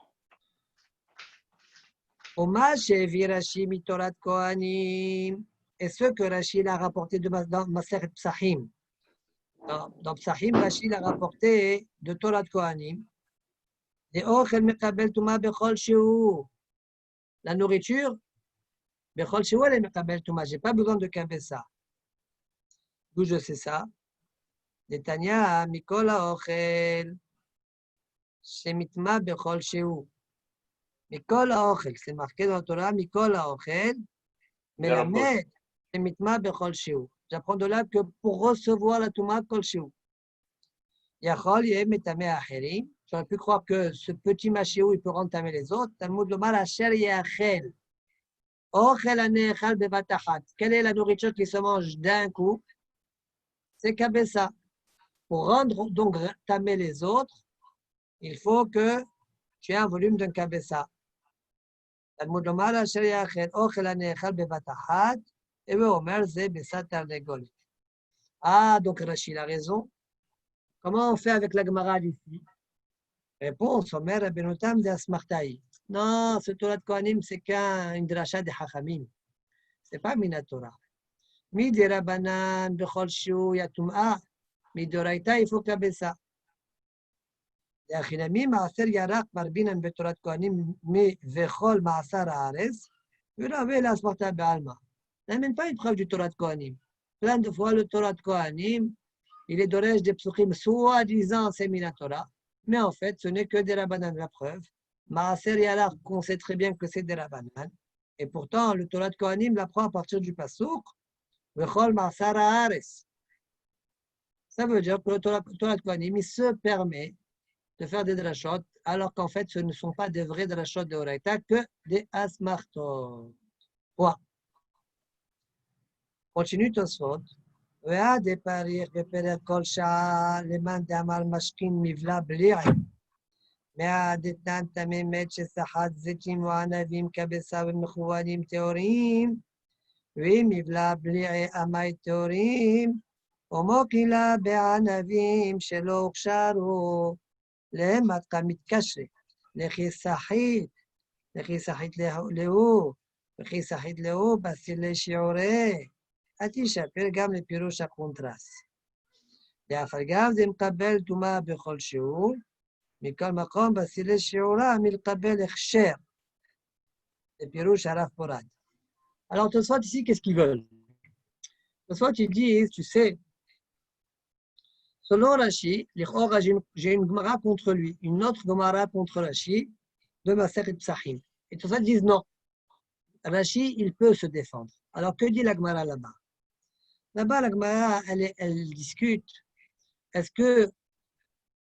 Hommage chez Rashi Mitorat Kohanim. Et ce que Rashi a rapporté dans Maseret Psachim. Dans Psachim, Rashi l'a rapporté de Torat Kohanim. Et Ochel Mekabel Touma Bechol Shehu. La nourriture, Bechol Shehu, elle est Mekabel Touma. Je n'ai pas besoin de Kabessa. D'où je sais ça? Netanya, Mikola Ochel, Shemitma Bechol Shehu. Mikola Ochel, c'est marqué dans la Torah, Mikola Ochel, mais la mère, Shemitma Bechol Shehu. J'apprends de là que pour recevoir la Touma, Kol Shehu. Yachol Yeh Metame Acherim. J'aurais pu croire que ce petit Machéou, il peut rendre tamé les autres. Talmud Lomar Asher Yachel. Ochel Anechal Bevatachat. Quelle est la nourriture qui se mange d'un coup? C'est Kabessa. Pour rendre donc tamer les autres, il faut que tu aies un volume d'un Kabessa. תלמוד לומר אשר יאכל אוכל הנאכל בבת אחת, et אומר זה בסת תרנגולת. Ah, donc Rachid a raison. Comment on fait avec la Gemara d'ici? Réponse, Omer Benotam de Asmartaï. Non, ce Torah de Kohanim, c'est qu'une dracha de Chachamim. Ce n'est pas Minatora. Mi de Rabanan, Bechol Shu, Yatum'a. Mi de Raïta, il faut caber ça. Yachinami, Maaser Yarak, Barbinan, Betorat Kohanim, Mi Vechol, Maasar Haaretz. Vous l'avez la Asmartaï Be'alma. N'amène pas une preuve du Torah de Kohanim. Plein de fois, le Torah de Kohanim, il est d'orège des psuchim, soi-disant c'est Minatora, mais en fait, ce n'est que des Rabbanan, la preuve. Maaser Yarak, qu'on sait très bien que c'est des Rabbanan, et pourtant, le Torah de Kohanim l'apprend à partir du Pasuk, Vechol Maasar Haaretz. Ça veut dire que le Torah de Kohanim, il se permet de faire des drashot, alors qu'en fait, ce ne sont pas des vrais drashot de Horaïta, que des asmartot. Point. Continue Tosfot. ועד דפריך בפרק כל שעה למאן דאמר משכין מבלע בלי עין. מהדתן תמי מת שסחט זיתים וענבים כבשה ומכוונים טהורים, ואם מבלע בלי עמי טהורים, ומוקילה בענבים שלא הוכשרו, להמתך מתקשרי, לכי סחית להוא, וכי סחית להוא בסילי שיעורי. התשפר גם לפירוש הקונטרס. ואף אגב זה מקבל טומאה בכל שיעור, מכל מקום בסילי שיעורה מלקבל הכשר. לפירוש הרב פורד. Alors, Tosfot ici, qu'est-ce qu'ils veulent? Tosfot, ils disent, tu sais, selon Rashi, j'ai une Gemara contre lui, une autre Gemara contre Rashi, de Masechet Psachim. Et Tosfot disent non. Rashi, il peut se défendre. Alors, que dit la Gemara là-bas? Là-bas, la Gemara, elle discute. Est-ce que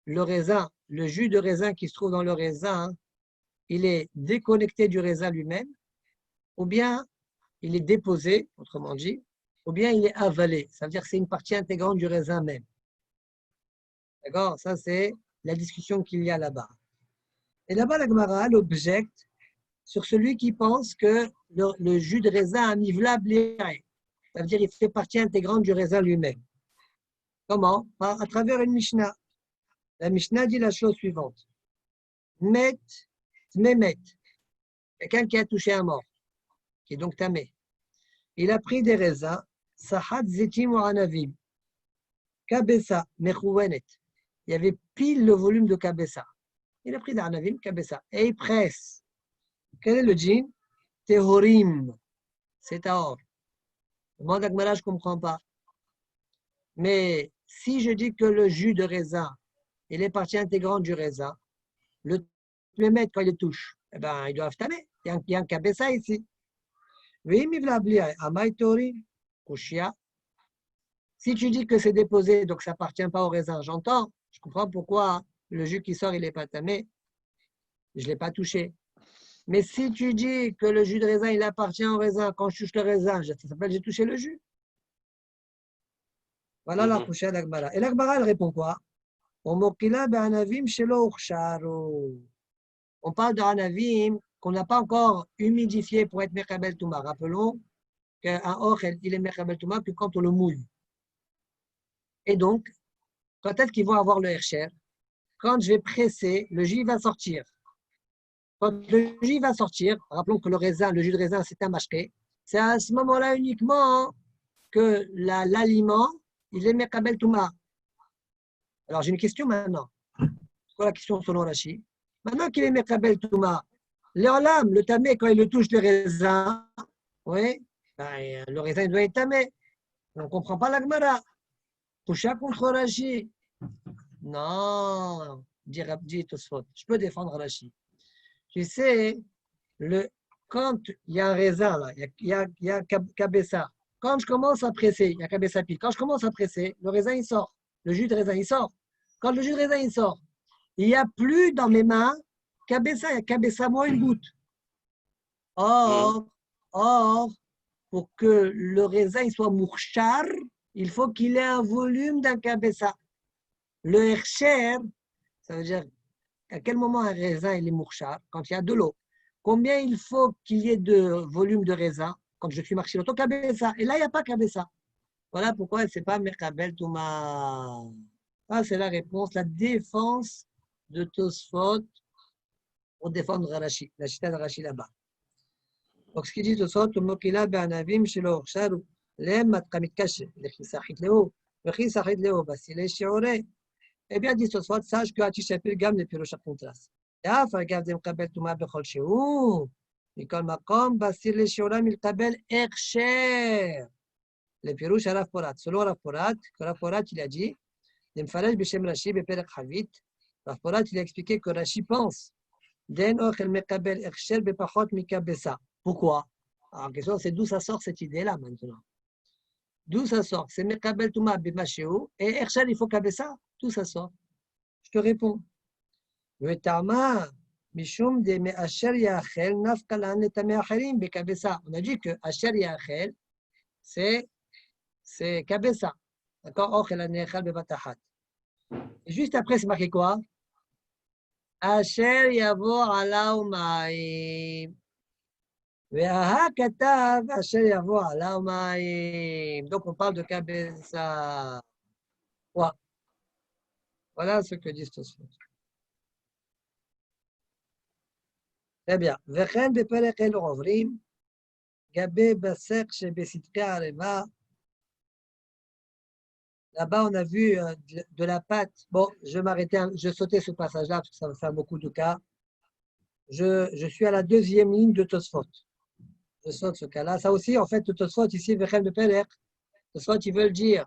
le raisin, le jus de raisin qui se trouve dans le raisin, il est déconnecté du raisin lui-même, ou bien il est déposé, autrement dit, ou bien il est avalé. Ça veut dire que c'est une partie intégrante du raisin même. D'accord? Ça, c'est la discussion qu'il y a là-bas. Et là-bas, la Gemara, elle objecte sur celui qui pense que le jus de raisin a mivla bli'ay. Ça veut dire qu'il fait partie intégrante du raisin lui-même. Comment? À travers une Mishnah. La Mishnah dit la chose suivante. Met, tmemet. Quelqu'un qui a touché un mort, qui est donc tamé. Il a pris des raisins, sahat zetim ou anavim. Kabessa, mechouwenet. Il y avait pile le volume de kabessa. Il a pris des anavim, kabessa. Et il presse. Quel est le djinn? Tehorim. C'est tahor. Moi, d'Agmara, je ne comprends pas. Mais si je dis que le jus de raisin, il est partie intégrante du raisin, le tmemet, quand il le touche, eh ben, ils doivent tamer. Il y a un kabessa ici. Si tu dis que c'est déposé, donc ça n'appartient pas au raisin, j'entends. Je comprends pourquoi le jus qui sort, il n'est pas tamé. Je ne l'ai pas touché. Mais si tu dis que le jus de raisin, il appartient au raisin, quand je touche le raisin, ça s'appelle j'ai touché le jus. Voilà la couchée d'Agmara. Et l'Agmara, elle répond quoi? On parle d'anavim qu'on n'a pas encore humidifié pour être mekabel touma. Rappelons qu'un ochel, il est mekabel touma que quand on le mouille. Et donc, quand est-ce qu'ils vont avoir le hercher? Quand je vais presser, le jus va sortir. Quand le jus va sortir, rappelons que le jus de raisin, c'est un mashké, c'est à ce moment-là uniquement que l'aliment, il est mekabel touma. Alors, j'ai une question maintenant. C'est quoi la question selon Rashi? Maintenant qu'il est mekabel touma, le tamé, quand il le touche le raisin, oui, ben, le raisin doit être tamé. On ne comprend pas la Gemara. Poucha contre Rashi. Non, dit Tosfot. Je peux défendre Rashi. Tu sais, quand il y a un raisin, là, il y a kabessa. Quand je commence à presser, il y a kabessa pile. Quand je commence à presser, le raisin, il sort. Le jus de raisin, il sort. Quand le jus de raisin, il sort, il n'y a plus dans mes mains kabessa, il y a kabessa moins une goutte. Or, pour que le raisin il soit mourchar, il faut qu'il ait un volume d'un kabessa. Le hercher, ça veut dire à quel moment un raisin il est mourchar? Quand il y a de l'eau. combien il faut qu'il y ait de volume de raisin quand je suis marché l'auto kabessa. Et là, il n'y a pas kabessa. Voilà pourquoi c'est pas Mekabel Touma. Ça, c'est la réponse, la défense de Tosfot pour défendre Rashi, la chita de Rashi là-bas. Donc, ce qu'il dit Tosfot, Mokila Be'anavim Shelo Sharu, Lem Matkamit Kache, Lechissachit Leo, Lechissachit Leo, Basile Shiore. Eh bien, dit Tosfot, sache que Hatishapir Gam ne Pirocha Contras. Yaf, regarde Mekabel Touma Bechol Sheou, Nikol Makom, Basile Shiora Milkabel Ercher. Le Pirouche à Rav Porat. Selon Rav Porat, il a dit, Rav Porat, il a expliqué que Rashi pense. Pourquoi? Alors, la question, c'est d'où ça sort cette idée-là maintenant. D'où ça sort? C'est Mekabel Touma Bemasheu et Ershel, il faut Kabessa. D'où ça sort? Je te réponds. Mishum de Me'asher Yachel Nafkalan Netame Acherim Bekabessa. On a dit que Asher Yachel, c'est Kabessa. D'accord? Ochel Anechal Bebatachat. Et juste après, c'est marqué quoi? Asher Yavor Alau Ma'im. Ve'aha Katav Asher Yavor Alau Ma'im. Donc, on parle de Kabessa. Ouais. Voilà ce que dit Tosfot. Très bien. Vechen Beperek El Rovrim. Gabe Basek Shebesitka Areva. Là-bas, on a vu de la pâte. Bon, je vais m'arrêter, je vais sauter ce passage-là parce que ça va faire beaucoup de cas. Je suis à la deuxième ligne de Tosfot. Je saute ce cas-là. Ça aussi, en fait, Tosfot ici, Vechem de Pelech. Tosfot, ils veulent dire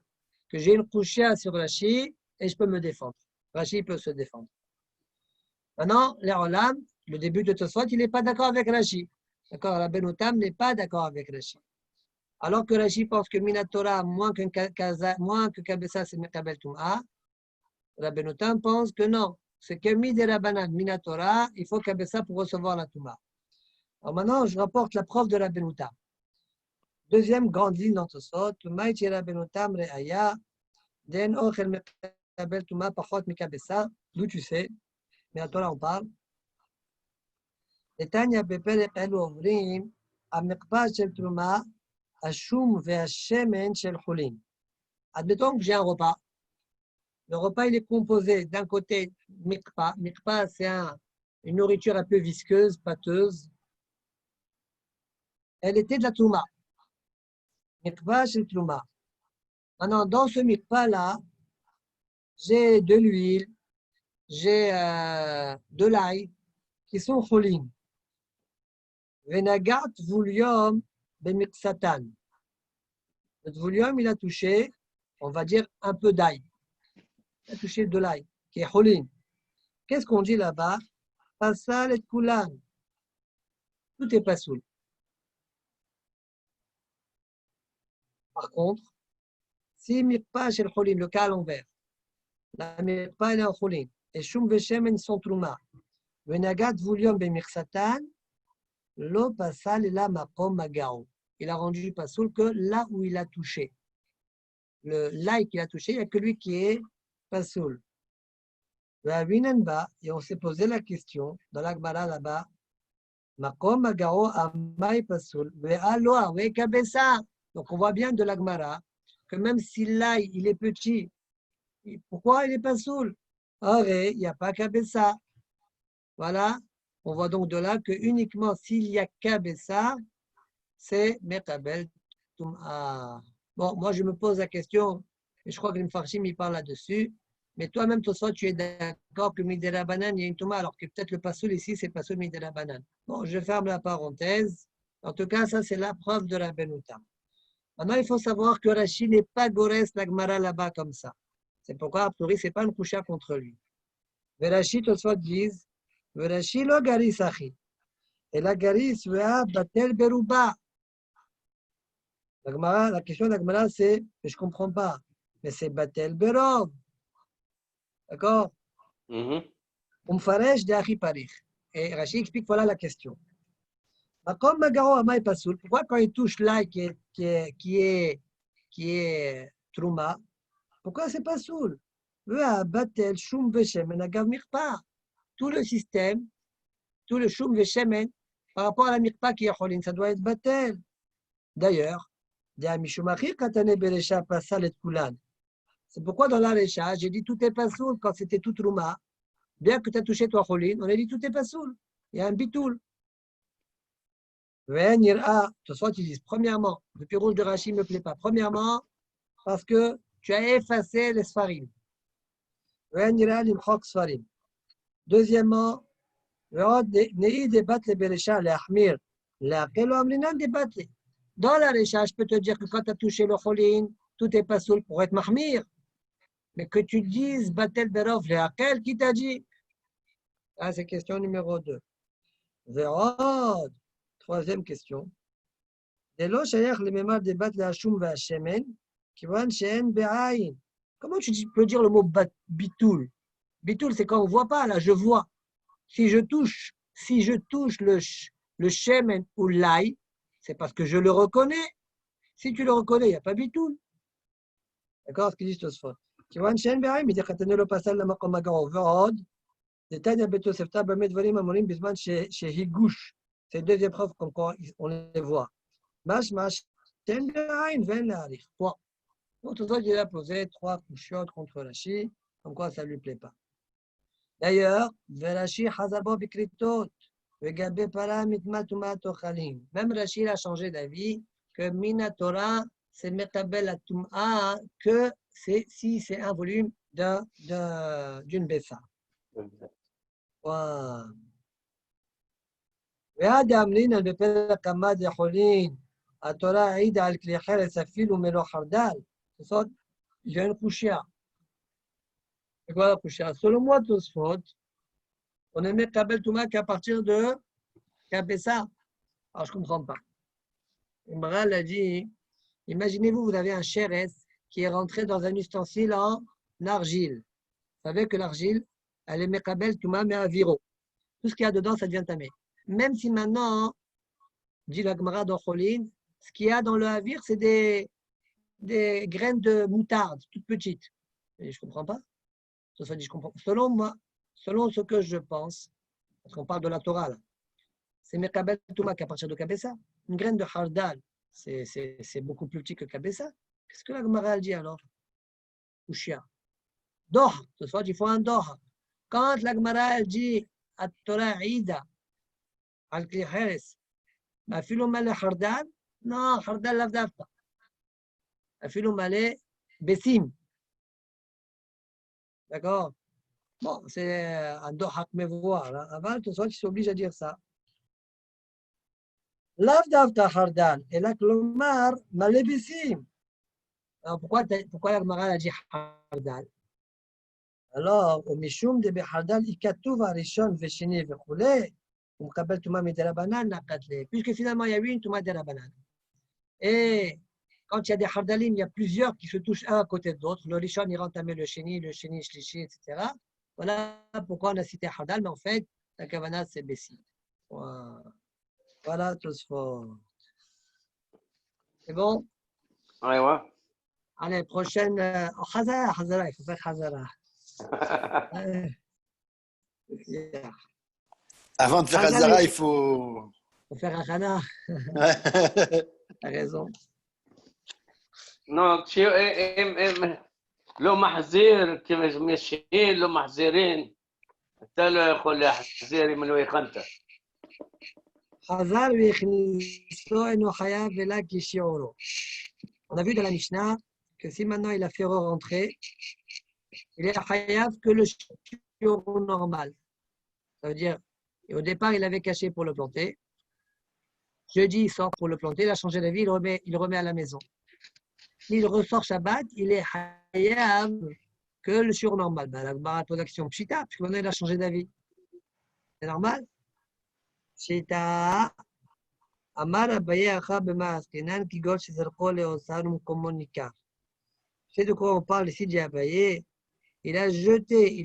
que j'ai une couchia sur Rashi et je peux me défendre. Rashi peut se défendre. Maintenant, l'Olam, le début de Tosfot, il n'est pas d'accord avec Rashi. D'accord, la Benotam n'est pas d'accord avec Rashi. Alors que Rashi pense que Minatora, moins que Kabessa, c'est Mekabel Touma, Rabbi Notam pense que non, c'est que Miderabanan, Minatora, il faut Kabessa pour recevoir la Touma. Alors maintenant, je rapporte la preuve de Rabbi Notam. Deuxième grande ligne dans Tosfot, Maïti Rabbi Notam Re'aya, Den Ochel Mekabel Touma, Pachot Mikabessa, d'où tu sais, Minatora on parle. Et Tanya Bepel Elu Ovrim, Amekpa Shel Touma, Ashum ve'ashemen shel chulin. Admettons que j'ai un repas. Le repas, il est composé d'un côté mikpa. Mikpa, c'est une nourriture un peu visqueuse, pâteuse. Elle était de la touma. Mikpa shel touma. Maintenant, dans ce mikpa-là, j'ai de l'huile, j'ai de l'ail qui sont chulin. Venagat vulium bemiksatan. Notre volume, il a touché, on va dire, un peu d'ail. Il a touché de l'ail, qui est cholin. Qu'est-ce qu'on dit là-bas? Passal et koulan. Tout est pas soul. Par contre, si mirpa chez le cholin, le cas à l'envers, la mirpa est en cholin, et shum veshemen sont trouma, venagat volume bemiksatan, lo passal et la makom magao. Il a rendu pasoul que là où il a touché. L'ail qu'il a touché, il n'y a que lui qui est pasoul. Et on s'est posé la question dans l'Agmara là-bas. Makom magao amai pasoul. Donc on voit bien de l'Agmara que même si l'ail il est petit, pourquoi il est pasoul? Il n'y a pas kabessa. Voilà. On voit donc de là que uniquement s'il y a kabessa, c'est Mekabel Touma. Bon, moi je me pose la question, et je crois que l'Mfarshim il parle là-dessus, mais toi-même, Tosfot, tu es d'accord que Midera Banan, il y a une Touma, alors que peut-être le Pasoul ici, c'est Pasoul Midera Banan. Bon, je ferme la parenthèse. En tout cas, ça c'est la preuve de la Benouta. Maintenant, il faut savoir que Rashi n'est pas Gores l'Agmara là-bas comme ça. C'est pourquoi, a priori, ce n'est pas une coucha contre lui. Verashi, Tosfot disent, Verashi lo garis achi. Et la garis, vea batel beruba. La question d'Agmara, c'est, je ne comprends pas, mais c'est Batel Berov. D'accord? Umfaresh de Achi Parich. Et Rashi explique, voilà la question. Makom Magaro Amai Pasoul, pourquoi quand il touche l'ail qui est Trouma, pourquoi c'est Pasoul? Batel Shum Veshemen Agav Mirpa. Tout le système, tout le Shum Veshemen, par rapport à la mirpa qui est cholin, ça doit être batel. D'ailleurs, c'est pourquoi dans la Récha, j'ai dit tout est pas soul quand c'était tout rouma. Bien que tu as touché toi cholin, on a dit tout est pas soul. Il y a un bitoul. De toute façon, ils disent, premièrement, le pirouge de Rashi ne me plaît pas. Premièrement, parce que tu as effacé les sfarim. Deuxièmement, dans la Récha, je peux te dire que quand tu as touché le cholin, tout est pas soul pour être mahmir. Mais que tu dises batel berov le'akel, qui t'a dit? Ah, c'est question numéro 2. Troisième question. Comment tu peux dire le mot bitoul? Bitoul, c'est quand on ne voit pas, là, je vois. Si je touche le shemen ou l'ail, c'est parce que je le reconnais. Si tu le reconnais, il n'y a pas bitoul. D'accord, ce qu'il dit Tosfot. כיוון שאין בעין, מדחתנו לא פסל למקום הגרוע. ועוד, דתניא בתוספתא במה דברים אמורים בזמן שהיא גוש. C'est deux épreuves comme quoi on les voit. משמע שאין בעין ואין להאריך. Point. Donc, tout ça, il a posé 3 couchottes contre Rashi, comme quoi ça ne lui plaît pas. D'ailleurs, Rashi חזר בו בקריטות, וגבי פרה מטמאת טומאת אוכלים. Même Rashi a changé d'avis que Mina Torah, c'est Mekabel la Tum'a, que si c'est un volume d'une Bessa. Wow. وهذا عاملين بفرق كما يقولين التوراة عيد على كل خير سفيل وملو حردال صوت جن كوشيا يقول كوشيا selon moi Tosfot on ne met Kabel Touma qu'à partir de Kabessa. Alors je comprends pas. Imral a dit imaginez-vous vous avez un chéres qui est rentré dans un ustensile en argile. Vous savez que l'argile elle est Mekabel Touma mais à viro. Tout ce qu'il y a dedans ça devient tamé. Même si maintenant, dit la Gemara d'Ocholin, ce qu'il y a dans le havir, c'est des graines de moutarde, toutes petites. Et je ne comprends pas. Ça dit, je comprends. Selon moi, selon ce que je pense, parce qu'on parle de la Torah, là, c'est Mekabel Touma à partir de Kabessa. Une graine de Hardal, c'est beaucoup plus petit que Kabessa. Qu'est-ce que la Gemara dit alors? Ushia. Doha. Ce soir, il faut un Doha. Quand la Gemara dit à Torah Ida, על כלי חרס, אפילו מלא חרדל, לא, חרדל לאו דווקא, אפילו מלא בסים. D'accord? Bon, c'est un dohak mevoir, אבל תוספות s'oblige à dire ça. לאו דווקא חרדל, אלא כלומר מלא בסים. Alors pourquoi la Gemara a dit חרדל? Alors, ומשום דבחרדל יכתוב הראשון ושני וכולי, on kabel Touma Mederabanan, puisque finalement il y a eu une Touma Derabanan. Et quand il y a des Hardalim, il y a plusieurs qui se touchent un à côté de l'autre. Le Rishon, il entamé le Sheni, Shlishi, etc. Voilà pourquoi on a cité Hardal, mais en fait, la Kavana, c'est Bessi. Voilà, Tosfot. C'est bon? Ouais, ouais. Allez, prochaine. Hazara, il faut faire Hazara. Avant de faire Hazara, il faut faire Hazara. T'as raison. Non, لو محزير كيف ماشيين لو محزيرين حتى لا يقول لي حزيري من ويخنته. חזר והכניסו אינו חייב אלא כשיעורו. On a vu dans la Mishnah que si maintenant il a fait rentrer, il est chayav que le shiur normal. Ça veut dire, au départ, il avait caché pour le planter. Jeudi, il sort pour le planter, il a changé d'avis, il remet à la maison. Il ressort Shabbat, il est chayav que le shiur normal. Ben, la Gemara pose l'action pshita, puisque maintenant il a changé d'avis. C'est normal? Pshita. Amar Abaye Acha B'Ma'askinan Kigol Shezerko Leosar M'Komo Nikar. C'est de quoi on parle ici d'Abaye. Il a jeté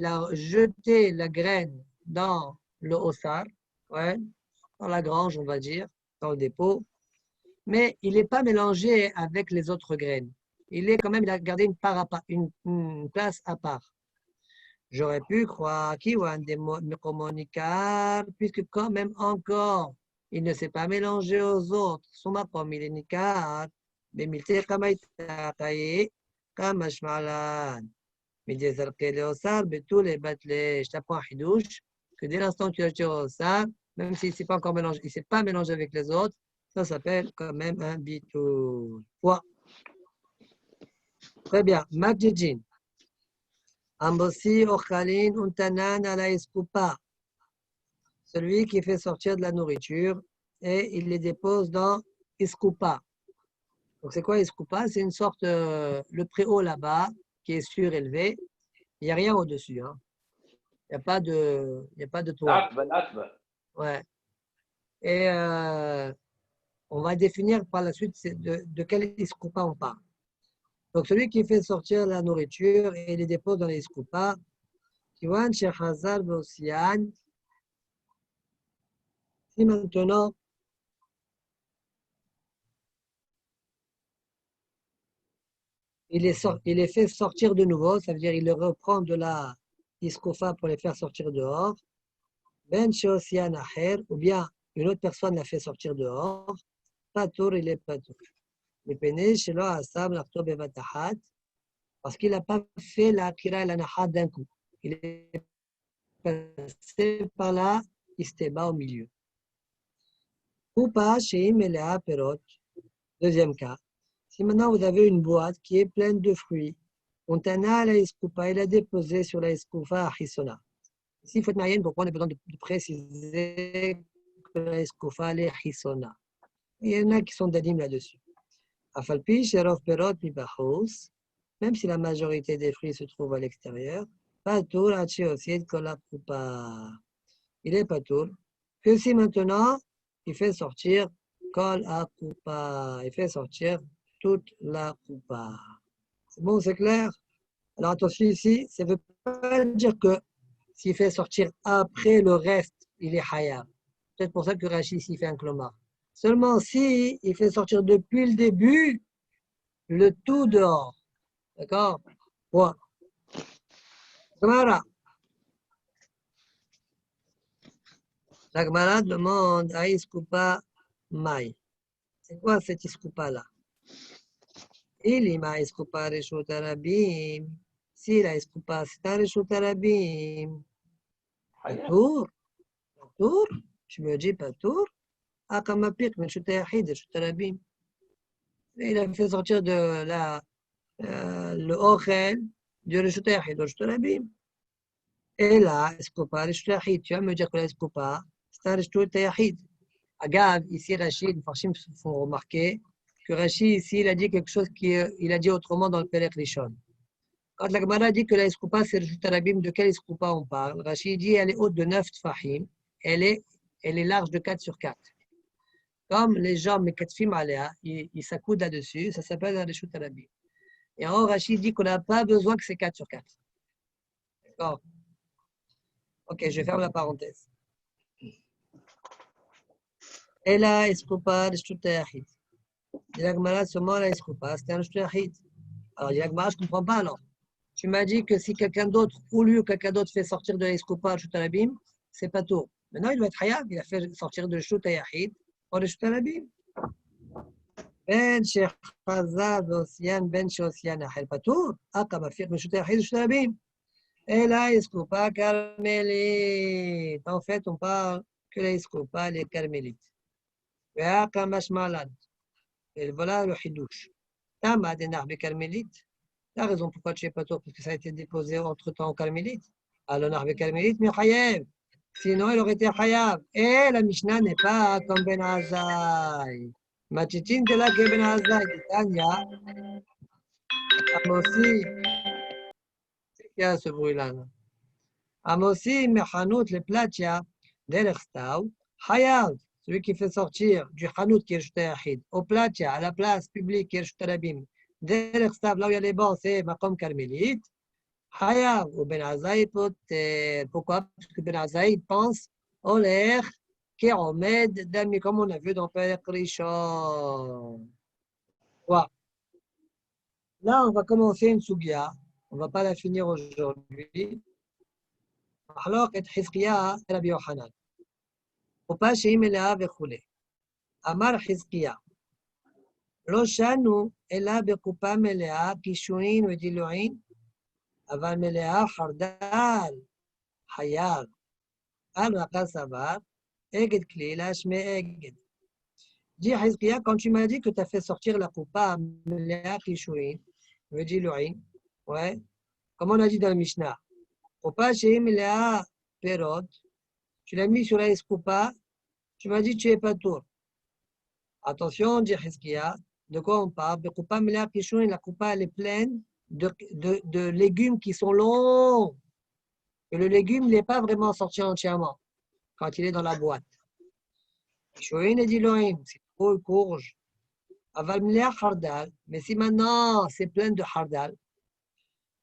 la graine dans le Osar, ouais, dans la grange, on va dire, dans le dépôt, mais il n'est pas mélangé avec les autres graines. Il a gardé une place à part. J'aurais pu croire qu'il y a un M'Komo Nikar, puisque quand même encore, il ne s'est pas mélangé aux autres. Son maqam, il est nikar. במלתי כמייתא חיי כמה שמעלן. מדי זרקי לאוסר, בטול et batlé. Je t'apprends un hidouche, que dès l'instant où tu l'as tiré au sar, même s'il ne s'est pas encore mélangé, il ne s'est pas mélangé avec les autres, ça s'appelle quand même un bitoul. Point. Très bien. Makjijin. Ambossi ochalin untanan ala iskupa. Celui qui fait sortir de la nourriture et il les dépose dans iskupa. Donc, c'est quoi Iskupa? C'est une sorte, le préau là-bas, qui est surélevé. Il n'y a rien au-dessus. Hein. Il n'y a pas de toit. Ouais. Et on va définir par la suite de quel Iskupa on parle. Donc, celui qui fait sortir la nourriture et les dépose dans les Iskupa, Kiwan Shechazar Bosian. Si maintenant, il les fait sortir de nouveau, ça veut dire il les reprend de la iskoufa pour les faire sortir dehors. Ben sheosian aher, ou bien une autre personne l'a fait sortir dehors. Patour, il est patour. Le péné, shelo asam l'arto bevatahat, parce qu'il n'a pas fait la kira et la nahat d'un coup. Il est passé par là, isteba au milieu. Coupa, sheim elea perot. Deuxième cas. Si maintenant vous avez une boîte qui est pleine de fruits, on tana la iskoupa, il a déposé sur la iskoufa à Hissona. Ici, il faut être marié, pourquoi on a besoin de préciser que la iskoufa est Hissona. Il y en a qui sont d'adim là-dessus. Afalpi, sherov perot mibachous, même si la majorité des fruits se trouvent à l'extérieur, patour hachi aussi kol la coupa. Il est patour que si maintenant il fait sortir kol la coupa, il fait sortir toute la coupa. C'est bon, c'est clair? Alors attention ici, ça ne veut pas dire que s'il fait sortir après le reste, il est hayab. Peut-être pour ça que Rachid ici fait un klomar. Seulement si il fait sortir depuis le début, le tout dehors. D'accord? Point. Gemara. La Gemara demande à Iskoupa Maï. C'est quoi cette Iskoupa-là? Il y a Iskoupa Reshut Arabim. Si la Iskoupa c'est un Reshut Arabim. Patour? Patour? Je me dis Patour? Ah, comme un pic, mais Reshut Yahid, Reshut Arabim. Il a fait sortir de le Ochel du Reshut Yahid, Reshut Arabim. Et là, Iskoupa Reshut Yahid. Tu vas me dire que la Iskoupa c'est un Reshut Yahid. Agav, ici, Rachid, les Farshim font remarquer que Rachid, ici, il a dit quelque chose qu'il a dit autrement dans le Perek Rishon. Quand la Gemara dit que la Iskoupa, c'est Reshut Arabim, de quelle Iskoupa on parle? Rachid dit elle est haute de 9 tfahim, elle est large de 4 sur 4. Comme les gens, Mekatfim Aléa, ils s'accoudent là-dessus, ça s'appelle un Reshut Arabim. Et alors, Rachid dit qu'on n'a pas besoin que c'est 4 sur 4. D'accord? Ok, je ferme la parenthèse. Et là, Iskoupa, Reshut Yahid. Il y a Gemara seulement la Iskoupa, c'était un Reshut Yahid. Alors, il y a Gemara, je ne comprends pas alors. Tu m'as dit que si quelqu'un d'autre, ou lui ou quelqu'un d'autre fait sortir de la Iskoupa, Reshut Arabim, c'est pas tout. Maintenant, il doit être hayab, il a fait sortir de Reshut Yahid au Reshut Arabim. Ben Shechazar Osian, Ben Shosian, Ahel Patour, Akama Fir, Reshut Yahid, Reshut Arabim. Et là, Iskoupa, Carmélite. En fait, on parle que la Iskoupa, les Carmélites. Et voilà le hidouche. Tama denar be carmélite. La raison pourquoi tu es pas tôt, parce que ça a été déposé entre temps au carmélite. Alors, nar be carmélite, mais chayev. Sinon, il aurait été chayav. Et la Mishnah n'est pas comme Ben Azai. Matitin de la que Ben Azai. Tanya. Amosi. C'est qu'il y a ce bruit-là. Amosi, mechanout, les platia, derech stav, chayav. Celui qui fait sortir du Hanout qui est Reshut Yahid au platia, à la place publique qui est Reshut Arabim, derrière Stav, là où il y a les bancs, c'est Maqam Carmélite. Hayav ou Ben Azaï poter. Pourquoi? Parce que Ben Azaï pense au l'air qui est Omed Dami, comme on a vu dans Perek Rishon. Voilà. Là, on va commencer une Sugia. On ne va pas la finir aujourd'hui. Alors, et Hizkiya et Rabbi Yochanan. קופה שהיא מלאה וכולי. אמר חזקיה, לא שנו אלא בקופה מלאה, קישואין ודילואין, אבל מלאה חרדל, חייב. על רקה סבר, אגד כלילה שמי אגד. Dis Hizkia, quand tu m'as dit que tu as fait sortir la coupa mélea kishuin, vedilouin, ouais, comme on a dit dans le Mishnah, coupa chez mélea perot, tu l'as mis sur la coupa, tu m'as dit que tu es pas tour. Attention, dit Hizkia, de quoi on parle? De coupa mélea kishuin, la coupa elle est pleine de légumes qui sont longs. Et le légume n'est pas vraiment sorti entièrement quand il est dans la boîte. Kishuin et dilouin, c'est courge. Aval mlea hardal, mais si maintenant c'est plein de hardal,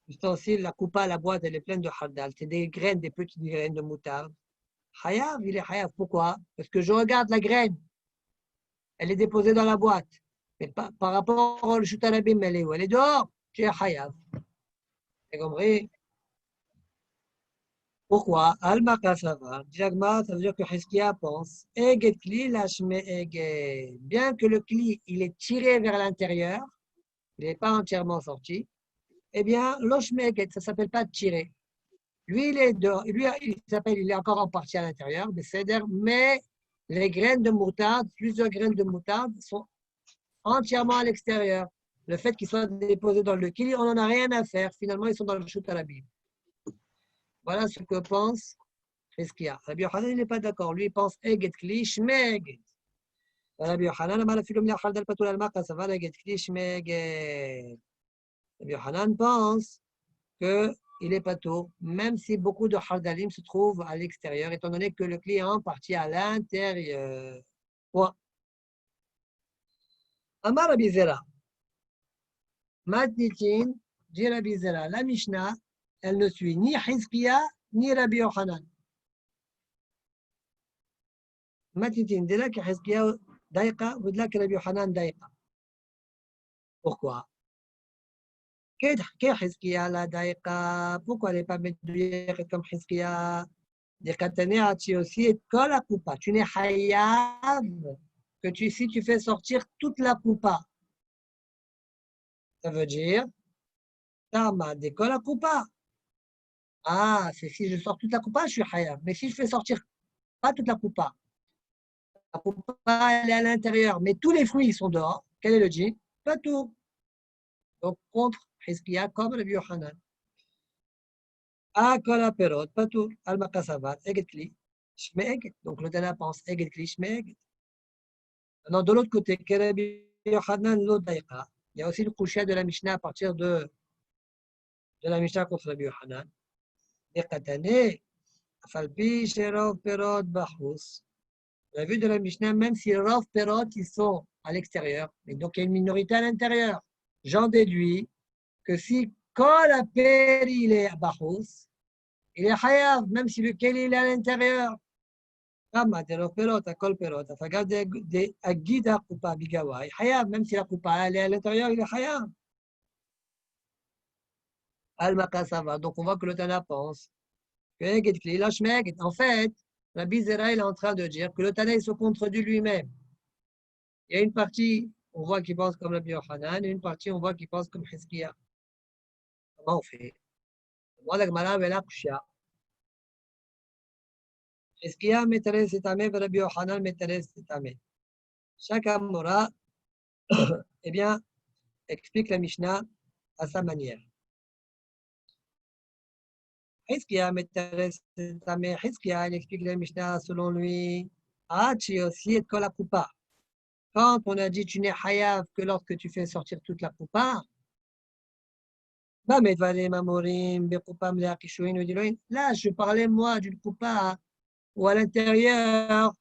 l'ustensile, la coupa, la boîte, elle est pleine de hardal, c'est des graines, des petites graines de moutarde. Hayav, il est hayav. Pourquoi? Parce que je regarde la graine, elle est déposée dans la boîte. Mais par rapport au chutarabim, elle est où? Elle est dehors, tu es hayav. T'as compris? Pourquoi? Al-Maka Savar, Diagma, ça veut dire que Hizkia pense, Eged Kli, Lashme Eged. Bien que le Kli, il est tiré vers l'intérieur, il n'est pas entièrement sorti, eh bien, Loshme Eged, ça ne s'appelle pas tirer. Lui, il est dehors, lui, il est encore en partie à l'intérieur, mais les graines de moutarde, plusieurs graines de moutarde, sont entièrement à l'extérieur. Le fait qu'ils soient déposés dans le Kli, on n'en a rien à faire. Finalement, ils sont dans le Shut Arabim. Voilà ce que pense Hizkia. Rabbi Yochanan, il n'est pas d'accord. Lui, il pense Eged Kli, Shmeged. Rabbi Yochanan, Amar Afilum Mlia Chaldal Patul Al-Maqa, ça va, Eged Kli, Shmeged. Rabbi Yochanan pense qu'il n'est pas tout, même si beaucoup de Hardalim se trouvent à l'extérieur, étant donné que le Kli est en partie à l'intérieur. Point. Amar Rabbi Zera. Matnitin, dit Rabbi Zera, la Mishnah, elle ne suit ni Hizkia ni Rabbi Yochanan. Matitin, de là que Hizkia daïqa, ou de là que Rabbi Yochanan daïqa. Pourquoi? Que Hizkia la daïqa? Pourquoi elle n'est pas médouillère comme Hizkia? Des katanea, tu aussi et kol la coupa. Tu n'es hayav que si tu fais sortir toute la coupa. Ça veut dire, tama de kol la coupa. Ah, c'est si je sors toute la coupa, je suis hayav. Mais si je fais sortir pas toute la coupa elle est à l'intérieur, mais tous les fruits sont dehors, quel est le djinn? Pas tout. Donc, contre Hizkia comme Rabbi Yochanan. Ah, kol perot, pas tout. Al-Makasavat, Eged Kli, Shmeeged. Donc, le Tana pense Eged Kli, Shmeeged. Maintenant, de l'autre côté, que Rabbi Yochanan l'Odaïqa, il y a aussi le coucher de la Mishnah à partir de la Mishnah contre Rabbi Yochanan. Nekatane, Falpi, Sherov, Perot, Bahous. La vue de la Mishnah, même si les Rav Perot, ils sont à l'extérieur, et donc il y a une minorité à l'intérieur, j'en déduis que si Kol Aper il est à Bahous, il est Hayav, même si lequel il est à l'intérieur. Kama de Rav Perot à Kol Perot, à Fagad de Agida Kupa Bigawai, Hayav, même si la Kupa elle est à l'intérieur, il est Hayav. Al-Makasava, donc on voit que le Tana pense que Eged Kli, Lashmeged, en fait, Rabbi Zera est en train de dire que le Tana se contredit lui-même. Il y a une partie, on voit qu'il pense comme Rabbi Yochanan, et une partie, on voit qu'il pense comme Hizkia. Comment on fait? Moi, la Gemara avait la Kushia. Hizkia m'intéresse cet amé, Rabbi Yochanan m'intéresse cet amé. Chaque Amora, eh bien, explique la Mishnah à sa manière. Hizkia m'intéresse cet amé. Hizkia, il explique la Mishnah selon lui. Ah, tu es aussi et kol la coupa. Quand on a dit tu n'es hayav que lorsque tu fais sortir toute la coupa, là, je parlais moi d'une coupa où à l'intérieur,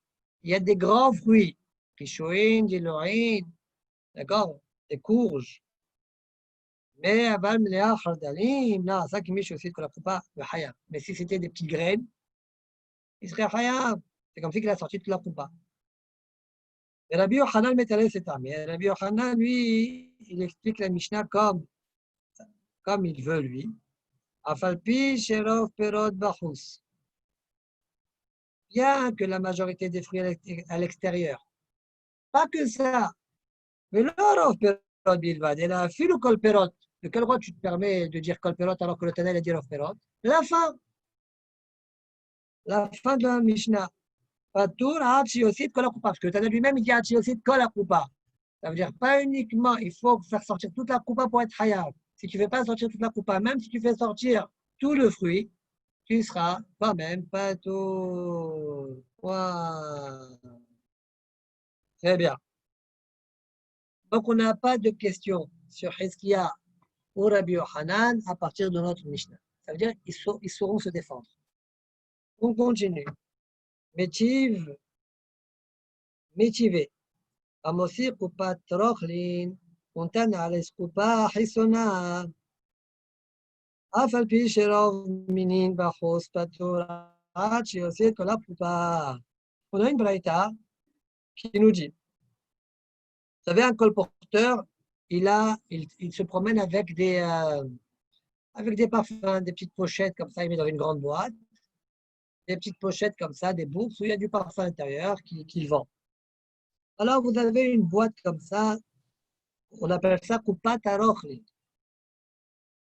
il y a des grands fruits. Kishuin, diloin, d'accord, des courges. Mais aval mlea hardalim, non, ça qui m'est aussi que la coupa, le hayav. Mais si c'était des petites graines, il serait hayav. C'est comme si il a sorti toute la coupa. Et Rabbi Yochanan m'intéresse cet homme. Et Rabbi Yochanan, lui, il explique la Mishnah comme il veut, lui. Afalpi, Sherov, Perot, Bahous. bien que la majorité des fruits à l'extérieur. Pas que ça. Mais l'orof perot bilvad, et la filo kol perot. De quel droit tu te permets de dire kol perot alors que le Tana a dit rof perot? La fin de la Mishnah. Patour hachi aussi kol akupa. Parce que le Tana lui-même il dit hachi aussi kol akupa. Ça veut dire pas uniquement, il faut faire sortir toute la coupa pour être hayab. Si tu ne fais pas sortir toute la coupa, même si tu fais sortir tout le fruit, tu seras quand même patour. Wow. Très bien. Donc, on n'a pas de questions sur Hizkiya ou Rabbi Yohanan à partir de notre Mishnah. Ça veut dire qu'ils sauront se défendre. On continue. Métivé. Amosi Kupat Rochlin. Montana Ales Kupa Hisona. Afal Pi Sherov Minin Bachos Patora. Chiosit Kola Kupa. On a une braïta qui nous dit, vous savez, un colporteur, il se promène avec des parfums, des petites pochettes comme ça, il met dans une grande boîte, des petites pochettes comme ça, des bourses où il y a du parfum à l'intérieur qu'il vend. Alors, vous avez une boîte comme ça, on appelle ça Kupat Arochli.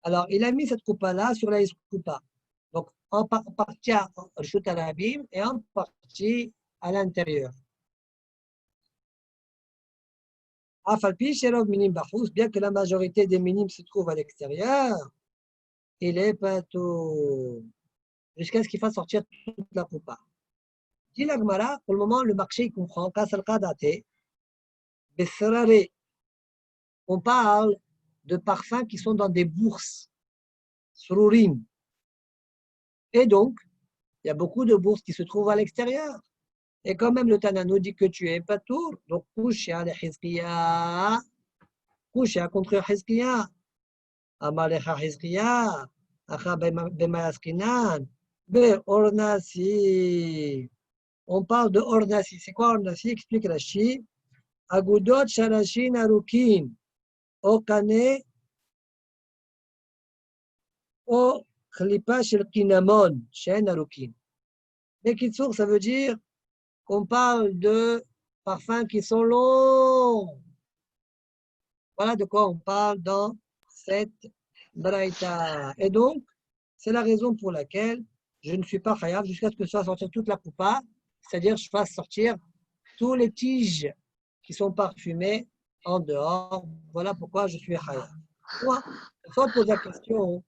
Alors, il a mis cette coupa-là sur la coupa. Donc, en partie à Rishut Arabim et en partie à l'intérieur. Bien que la majorité des minimes se trouvent à l'extérieur, il est pas tout jusqu'à ce qu'il fasse sortir toute la coupa. Dit la Gemara, pour le moment, le marché il comprend. On parle de parfums qui sont dans des bourses, sururim. Et donc, il y a beaucoup de bourses qui se trouvent à l'extérieur. Et quand même, le Tana nous dit que tu es patour, donc couche à l'Hizkiya, couche à contre Hizkiya, Amalecha Hizkiya, Acha Bemayaskinan, Be Ornasi. On parle de Ornasi. C'est quoi Ornasi? Explique Rashi. Agudot Sharashin Arukin, Okane, O Khlipa Shel Kinamon, Shen Arukin. Bekitsour, ça veut dire qu'on parle de parfums qui sont longs. Voilà de quoi on parle dans cette braïta. Et donc, c'est la raison pour laquelle je ne suis pas chayav jusqu'à ce que je fasse sortir toute la coupa, c'est-à-dire que je fasse sortir tous les tiges qui sont parfumées en dehors. Voilà pourquoi je suis chayav. Moi, soit pose la question,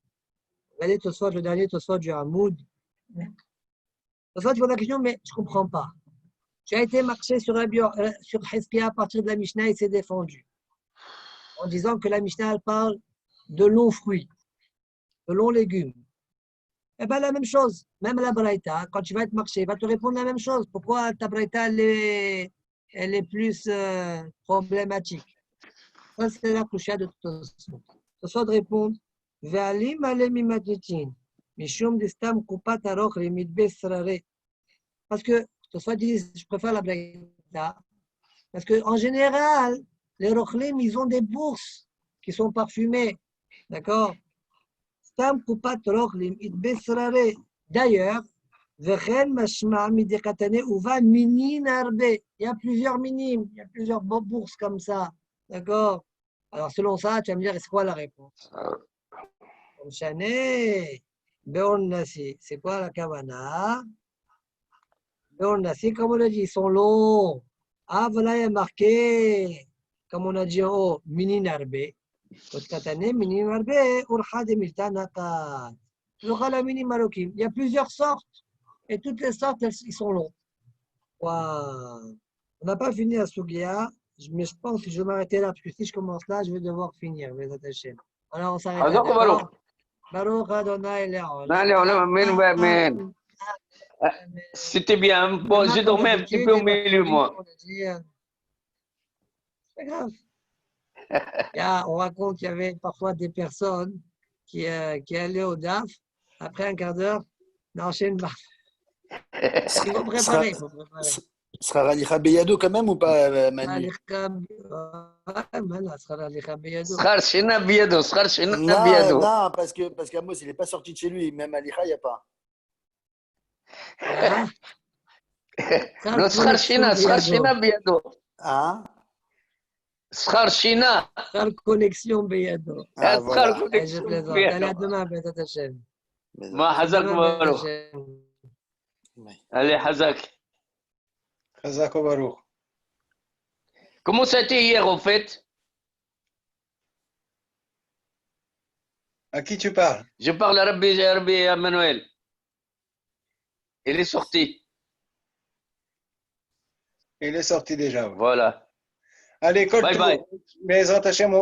regardez soit le dernier, soit du Hamoud. Soit tu poses la question, mais je ne comprends pas. Tu as été marché sur Hizkiya à partir de la Mishnah et s'est défendu en disant que la Mishnah elle parle de longs fruits, de longs légumes. Eh bien, la même chose, même la Braïta, quand tu vas être marché, il va te répondre la même chose. Pourquoi ta Braïta elle est plus problématique? Ça, c'est la coucha de Tosfot. Tosfot répond Ve'alim alem imaditin, mishum distam kupat aroch limidbe srare. Parce que Tosfot dit, je préfère la Braïta, parce qu'en général, les rochlim, ils ont des bourses qui sont parfumées. D'accord? Stam kupat rochlim, idbesrare. D'ailleurs, vechen mashma midekatane uva minin arbe. Il y a plusieurs minimes, il y a plusieurs bourses comme ça. D'accord? Alors, selon ça, tu vas me dire, c'est quoi la réponse? Chané, Beorn Nasi. C'est quoi la kavana? C'est comme on a dit, ils sont longs. Ah, voilà, il y a marqué, comme on a dit en haut, minin arbe. Il y a plusieurs sortes. Et toutes les sortes, ils sont longs. Wow. On n'a pas fini à Sugia, mais je pense que je vais m'arrêter là, parce que si je commence là, je vais devoir finir. Alors, on s'arrête là. Baruch Adonai Le'olam. Amen. C'était bien. Bon, j'ai dormi un petit peu au milieu, moi. C'est grave. On raconte qu'il y avait parfois des personnes qui allaient au DAF, après un quart d'heure, n'enchaînent pas. Il faut préparer. Sera Ralicha Beyado quand même ou pas, Manu? Non, parce qu'Amos, il n'est pas sorti de chez lui. Même Alicha, il n'y a pas. No, Skhar Shina Biyado. Hein? Skhar Shina. Skhar connexion Beyado. Ah, voilà. Je plaisante. Allez, à demain, Bézat Hachem. Ma Hazak Baruch. Allez, Hazak. Hazak Baruch. Comment ça a été hier, au fait? À qui tu parles? Je parle à Rabbi Emmanuel. Il est sorti. Il est sorti déjà. Voilà. Allez, bye bye. Mais Hashem,